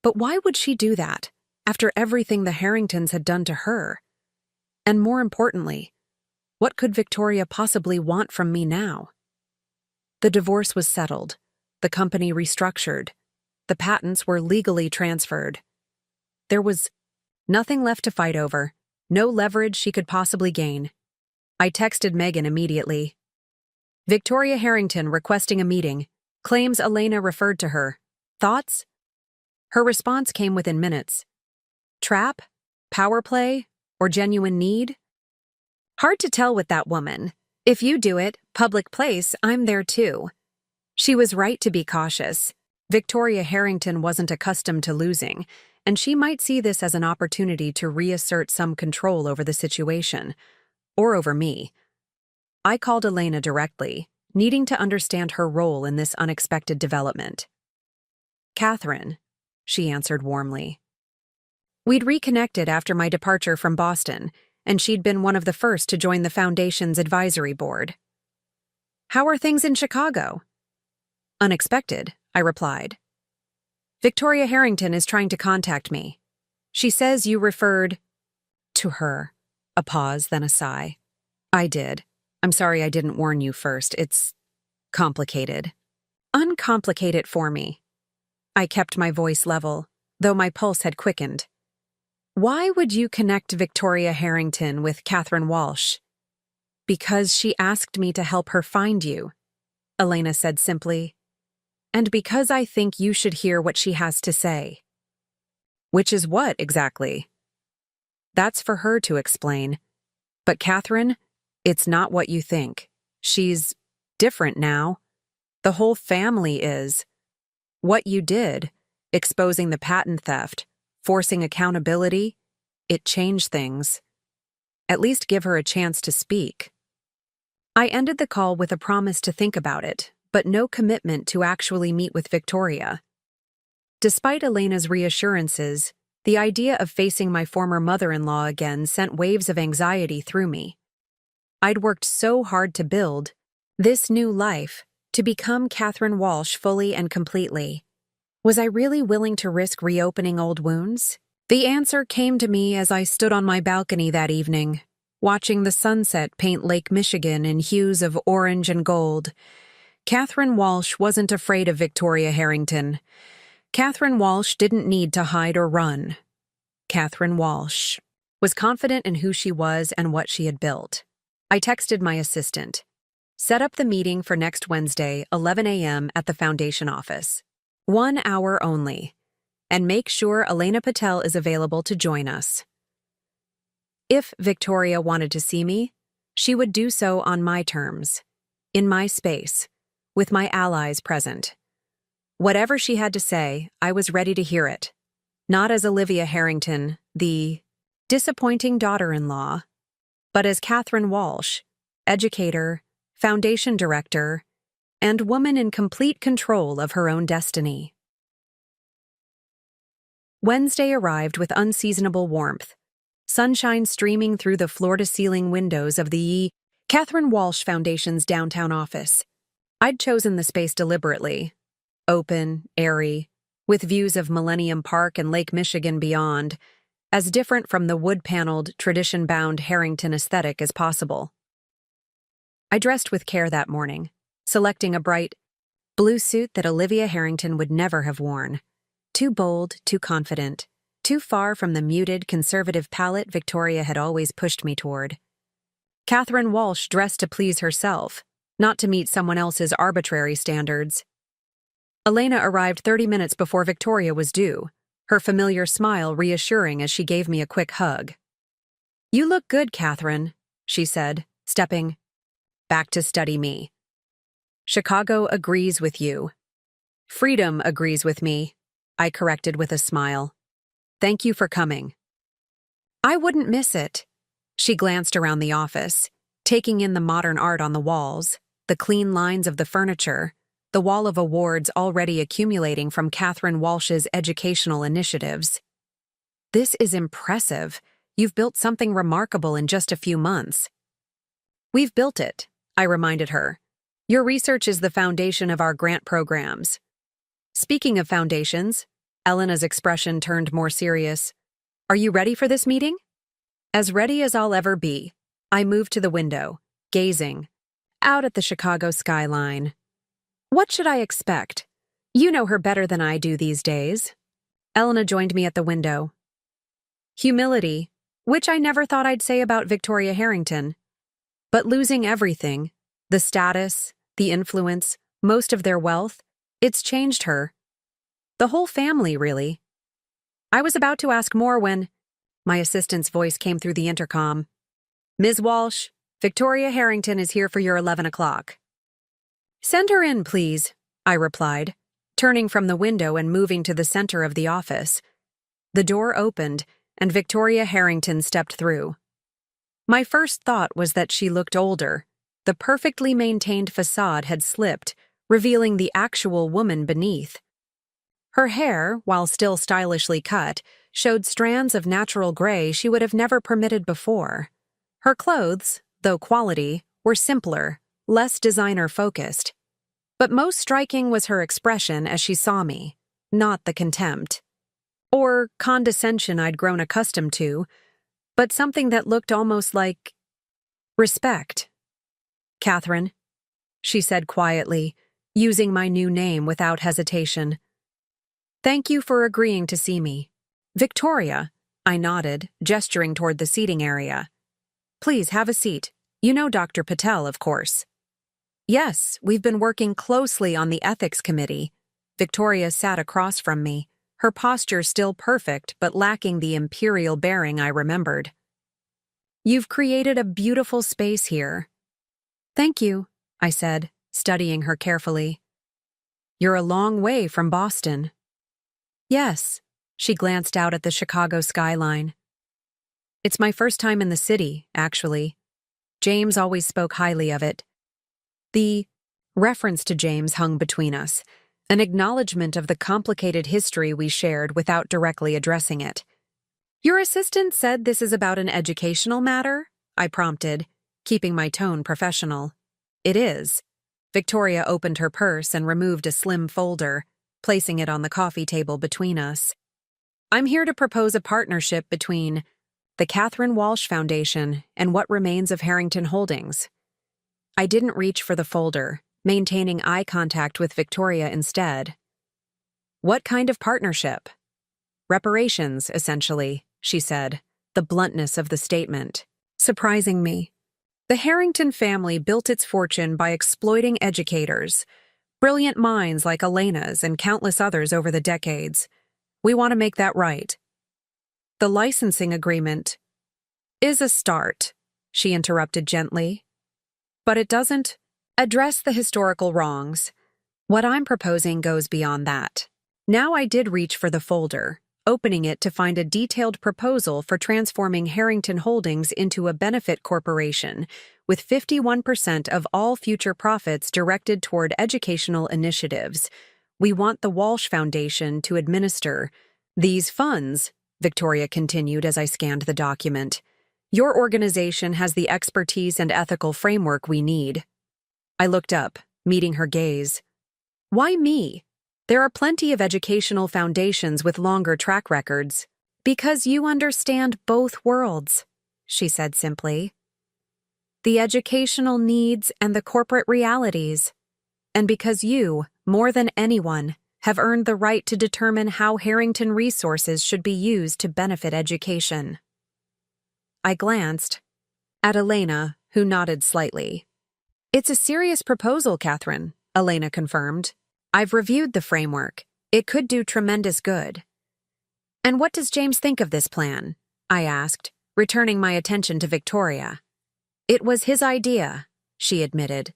Speaker 1: But why would she do that, after everything the Harringtons had done to her? And more importantly, what could Victoria possibly want from me now? The divorce was settled, the company restructured, the patents were legally transferred. There was nothing left to fight over, no leverage she could possibly gain. I texted Megan immediately. Victoria Harrington requesting a meeting, claims Elena referred to her. Thoughts? Her response came within minutes. Trap? Power play? or genuine need? Hard to tell with that woman. If you do it, public place, I'm there too. She was right to be cautious. Victoria Harrington wasn't accustomed to losing, and she might see this as an opportunity to reassert some control over the situation, or over me. I called Elena directly, needing to understand her role in this unexpected development. "Catherine," she answered warmly. We'd reconnected after my departure from Boston, and she'd been one of the first to join the Foundation's advisory board. "How are things in Chicago?" "Unexpected," I replied. "Victoria Harrington is trying to contact me. She says you referred to her." A pause, then a sigh. "I did. I'm sorry I didn't warn you first. It's complicated." "Uncomplicate it for me." I kept my voice level, though my pulse had quickened. "Why would you connect Victoria Harrington with Catherine Walsh?" "Because she asked me to help her find you," Elena said simply. "And because I think you should hear what she has to say." "Which is what, exactly?" "That's for her to explain. But Catherine, it's not what you think. She's different now. The whole family is. What you did, exposing the patent theft, forcing accountability, it changed things. At least give her a chance to speak." I ended the call with a promise to think about it, but no commitment to actually meet with Victoria. Despite Elena's reassurances, the idea of facing my former mother-in-law again sent waves of anxiety through me. I'd worked so hard to build this new life, to become Catherine Walsh fully and completely. Was I really willing to risk reopening old wounds? The answer came to me as I stood on my balcony that evening, watching the sunset paint Lake Michigan in hues of orange and gold. Catherine Walsh wasn't afraid of Victoria Harrington. Catherine Walsh didn't need to hide or run. Catherine Walsh was confident in who she was and what she had built. I texted my assistant. "Set up the meeting for next Wednesday, 11 a.m. at the Foundation office. 1 hour only. And make sure Elena Patel is available to join us." If Victoria wanted to see me, she would do so on my terms, in my space, with my allies present. Whatever she had to say, I was ready to hear it. Not as Olivia Harrington, the disappointing daughter-in-law, but as Catherine Walsh, educator, foundation director, and woman in complete control of her own destiny. Wednesday arrived with unseasonable warmth, sunshine streaming through the floor-to-ceiling windows of the Catherine Walsh Foundation's downtown office. I'd chosen the space deliberately, open, airy, with views of Millennium Park and Lake Michigan beyond, as different from the wood-paneled, tradition-bound Harrington aesthetic as possible. I dressed with care that morning, selecting a bright blue suit that Olivia Harrington would never have worn. Too bold, too confident, too far from the muted, conservative palette Victoria had always pushed me toward. Catherine Walsh dressed to please herself, not to meet someone else's arbitrary standards. Elena arrived 30 minutes before Victoria was due, her familiar smile reassuring as she gave me a quick hug. "You look good, Catherine," she said, stepping back to study me. "Chicago agrees with you." "Freedom agrees with me," I corrected with a smile. "Thank you for coming." "I wouldn't miss it." She glanced around the office, taking in the modern art on the walls, the clean lines of the furniture, the wall of awards already accumulating from Catherine Walsh's educational initiatives. "This is impressive. You've built something remarkable in just a few months." "We've built it," I reminded her. "Your research is the foundation of our grant programs." "Speaking of foundations," Elena's expression turned more serious. "Are you ready for this meeting?" "As ready as I'll ever be." I moved to the window, gazing out at the Chicago skyline. What should I expect? You know her better than I do these days. Elena joined me at the window. Humility, which I never thought I'd say about Victoria Harrington. But losing everything, the status, the influence, most of their wealth, it's changed her. The whole family, really. I was about to ask more when My assistant's voice came through the intercom. "Ms. Walsh, Victoria Harrington is here for your 11 o'clock. "Send her in, please," I replied, turning from the window and moving to the center of the office. The door opened, and Victoria Harrington stepped through. My first thought was that she looked older. The perfectly maintained facade had slipped, revealing the actual woman beneath. Her hair, while still stylishly cut, showed strands of natural gray she would have never permitted before. Her clothes, though quality, were simpler, less designer-focused. But most striking was her expression as she saw me, not the contempt or condescension I'd grown accustomed to, but something that looked almost like respect. "Catherine," she said quietly, using my new name without hesitation. "Thank you for agreeing to see me." "Victoria," I nodded, gesturing toward the seating area. "Please have a seat. You know Dr. Patel, of course." "Yes, we've been working closely on the ethics committee." Victoria sat across from me, her posture still perfect but lacking the imperial bearing I remembered. "You've created a beautiful space here." "Thank you," I said, studying her carefully. "You're a long way from Boston." "Yes," she glanced out at the Chicago skyline. "It's my first time in the city, actually. James always spoke highly of it." The reference to James hung between us, an acknowledgement of the complicated history we shared without directly addressing it. "Your assistant said this is about an educational matter?" I prompted, keeping my tone professional. "It is." Victoria opened her purse and removed a slim folder, placing it on the coffee table between us. "I'm here to propose a partnership between the Catherine Walsh Foundation and what remains of Harrington Holdings." I didn't reach for the folder, maintaining eye contact with Victoria instead. "What kind of partnership?" "Reparations, essentially," she said, the bluntness of the statement surprising me. The Harrington family built its fortune by exploiting educators, brilliant minds like Elena's and countless others over the decades. We want to make that right. "The licensing agreement is a start," she interrupted gently. "But it doesn't address the historical wrongs. What I'm proposing goes beyond that." Now I did reach for the folder, opening it to find a detailed proposal for transforming Harrington Holdings into a benefit corporation, with 51% of all future profits directed toward educational initiatives. "We want the Walsh Foundation to administer these funds," Victoria continued as I scanned the document. "Your organization has the expertise and ethical framework we need." I looked up, meeting her gaze. "Why me? There are plenty of educational foundations with longer track records." "Because you understand both worlds," she said simply. "The educational needs and the corporate realities. And because you, more than anyone, have earned the right to determine how Harrington resources should be used to benefit education." I glanced at Elena, who nodded slightly. "It's a serious proposal, Catherine," Elena confirmed. "I've reviewed the framework. It could do tremendous good." "And what does James think of this plan?" I asked, returning my attention to Victoria. "It was his idea," she admitted,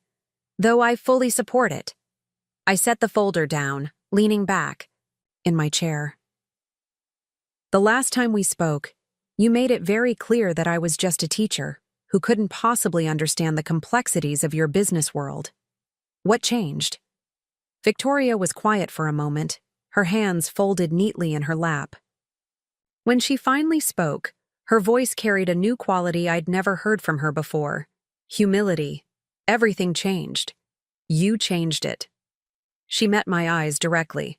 Speaker 1: "though I fully support it." I set the folder down, leaning back in my chair. "The last time we spoke, you made it very clear that I was just a teacher who couldn't possibly understand the complexities of your business world. What changed?" Victoria was quiet for a moment, her hands folded neatly in her lap. When she finally spoke, her voice carried a new quality I'd never heard from her before: humility. "Everything changed. You changed it." She met my eyes directly.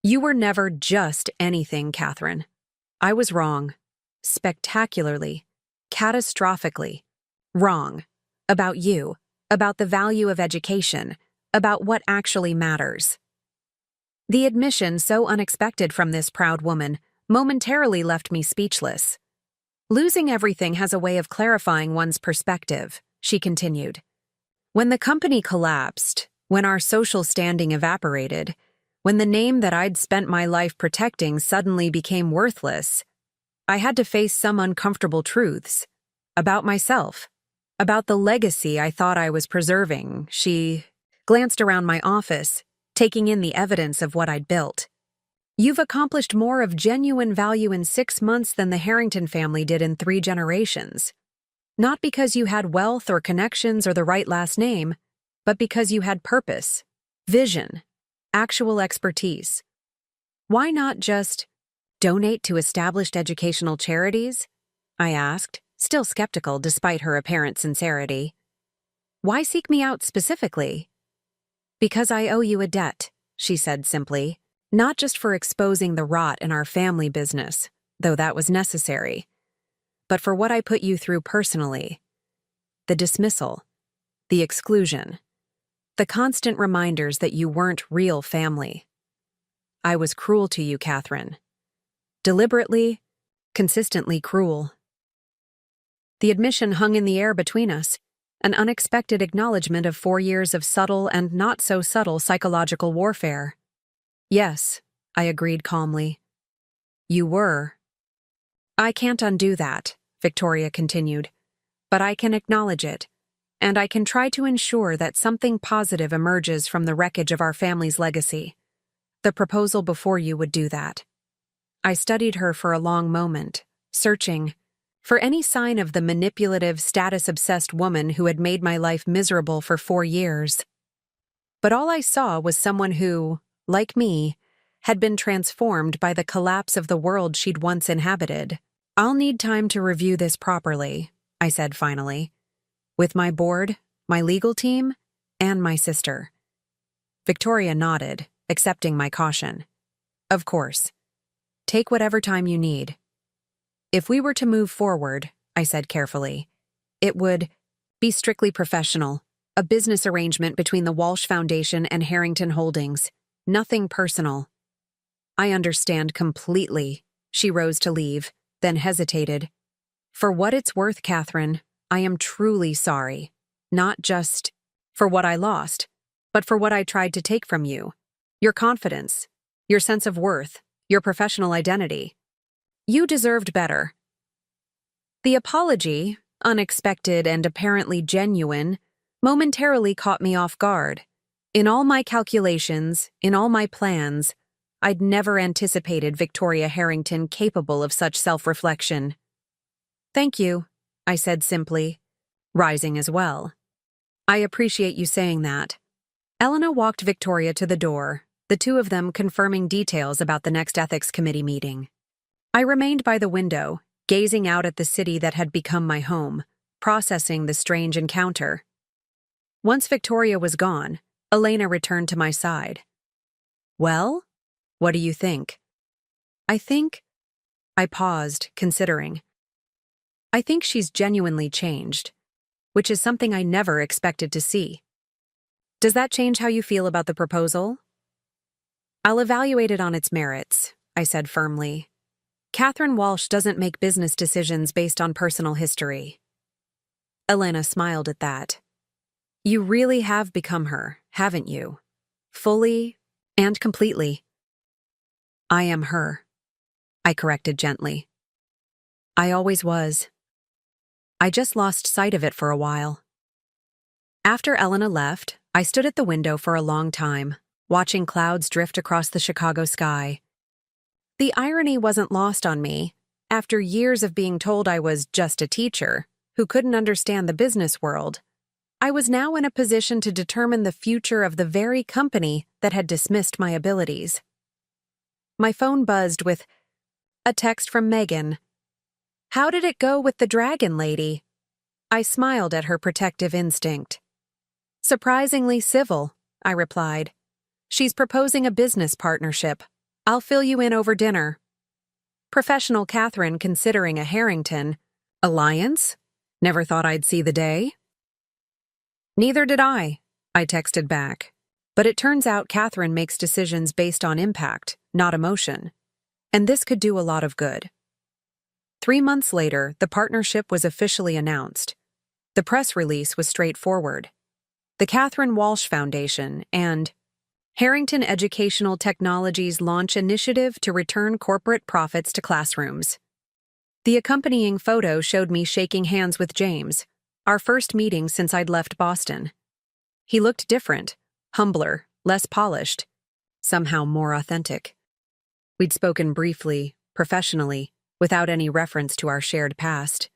Speaker 1: "You were never just anything, Catherine. I was wrong. Spectacularly, catastrophically wrong. About you, about the value of education, about what actually matters." The admission, so unexpected from this proud woman, momentarily left me speechless. "Losing everything has a way of clarifying one's perspective," she continued. "When the company collapsed, when our social standing evaporated, when the name that I'd spent my life protecting suddenly became worthless, I had to face some uncomfortable truths about myself, about the legacy I thought I was preserving. She glanced around my office, taking in the evidence of what I'd built. You've accomplished more of genuine value in 6 months than the Harrington family did in 3 generations. Not because you had wealth or connections or the right last name, but because you had purpose, vision, actual expertise. Why not just donate to established educational charities? I asked, still skeptical despite her apparent sincerity. Why seek me out specifically? Because I owe you a debt, she said simply, not just for exposing the rot in our family business, though that was necessary, but for what I put you through personally. The dismissal, the exclusion, the constant reminders that you weren't real family. I was cruel to you, Catherine. Deliberately, consistently cruel. The admission hung in the air between us, an unexpected acknowledgement of 4 years of subtle and not-so-subtle psychological warfare. Yes, I agreed calmly. You were. I can't undo that, Victoria continued, but I can acknowledge it, and I can try to ensure that something positive emerges from the wreckage of our family's legacy. The proposal before you would do that. I studied her for a long moment, searching for any sign of the manipulative, status-obsessed woman who had made my life miserable for 4 years. But all I saw was someone who, like me, had been transformed by the collapse of the world she'd once inhabited. I'll need time to review this properly, I said finally, with my board, my legal team, and my sister. Victoria nodded, accepting my caution. Of course. Take whatever time you need. If we were to move forward, I said carefully, it would be strictly professional, a business arrangement between the Walsh Foundation and Harrington Holdings, nothing personal. I understand completely. She rose to leave, then hesitated. For what it's worth, Catherine, I am truly sorry. Not just for what I lost, but for what I tried to take from you. Your confidence, your sense of worth, your professional identity. You deserved better. The apology, unexpected and apparently genuine, momentarily caught me off guard. In all my calculations, in all my plans, I'd never anticipated Victoria Harrington capable of such self-reflection. Thank you, I said simply, rising as well. I appreciate you saying that. Elena walked Victoria to the door, the two of them confirming details about the next ethics committee meeting. I remained by the window, gazing out at the city that had become my home, processing the strange encounter. Once Victoria was gone, Elena returned to my side. Well, what do you think? I paused, considering. I think she's genuinely changed, which is something I never expected to see. Does that change how you feel about the proposal? I'll evaluate it on its merits, I said firmly. Catherine Walsh doesn't make business decisions based on personal history. Elena smiled at that. You really have become her, haven't you? Fully and completely. I am her, I corrected gently. I always was. I just lost sight of it for a while. After Elena left, I stood at the window for a long time, watching clouds drift across the Chicago sky. The irony wasn't lost on me. After years of being told I was just a teacher, who couldn't understand the business world, I was now in a position to determine the future of the very company that had dismissed my abilities. My phone buzzed with a text from Megan. How did it go with the dragon lady? I smiled at her protective instinct. Surprisingly civil, I replied. She's proposing a business partnership. I'll fill you in over dinner. Professional Catherine considering a Harrington alliance? Never thought I'd see the day? Neither did I texted back. But it turns out Catherine makes decisions based on impact, not emotion. And this could do a lot of good. 3 months later, the partnership was officially announced. The press release was straightforward. The Catherine Walsh Foundation and Harrington Educational Technologies launch initiative to return corporate profits to classrooms. The accompanying photo showed me shaking hands with James, our first meeting since I'd left Boston. He looked different, humbler, less polished, somehow more authentic. We'd spoken briefly, professionally, without any reference to our shared past.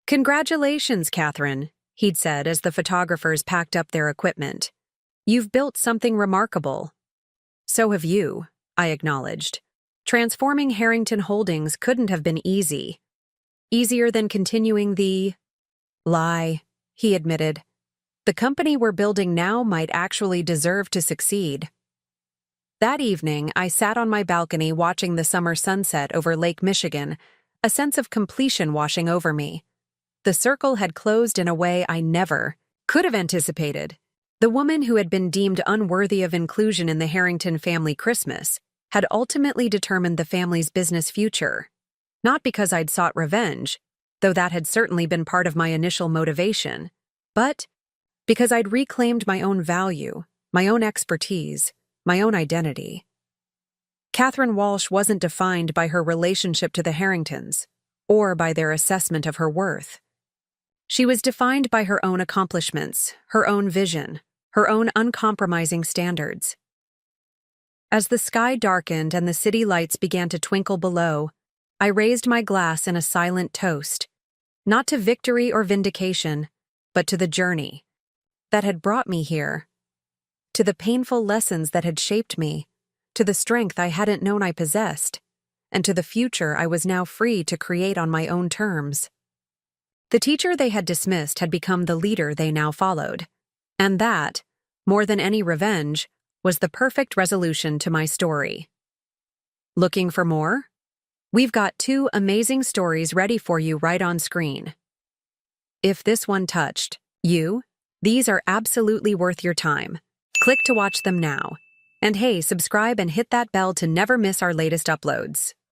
Speaker 1: "Congratulations, Catherine," he'd said as the photographers packed up their equipment. "You've built something remarkable." "So have you," I acknowledged. Transforming Harrington Holdings couldn't have been easy. Easier than continuing the lie, he admitted. The company we're building now might actually deserve to succeed. That evening, I sat on my balcony watching the summer sunset over Lake Michigan, a sense of completion washing over me. The circle had closed in a way I never could have anticipated. The woman who had been deemed unworthy of inclusion in the Harrington family Christmas had ultimately determined the family's business future. Not because I'd sought revenge, though that had certainly been part of my initial motivation, but because I'd reclaimed my own value, my own expertise, my own identity. Catherine Walsh wasn't defined by her relationship to the Harringtons, or by their assessment of her worth. She was defined by her own accomplishments, her own vision, her own uncompromising standards. As the sky darkened and the city lights began to twinkle below, I raised my glass in a silent toast, not to victory or vindication, but to the journey that had brought me here, to the painful lessons that had shaped me, to the strength I hadn't known I possessed, and to the future I was now free to create on my own terms. The teacher they had dismissed had become the leader they now followed, and that, more than any revenge, was the perfect resolution to my story. Looking for more? We've got 2 amazing stories ready for you right on screen. If this one touched you, these are absolutely worth your time. Click to watch them now. And hey, subscribe and hit that bell to never miss our latest uploads.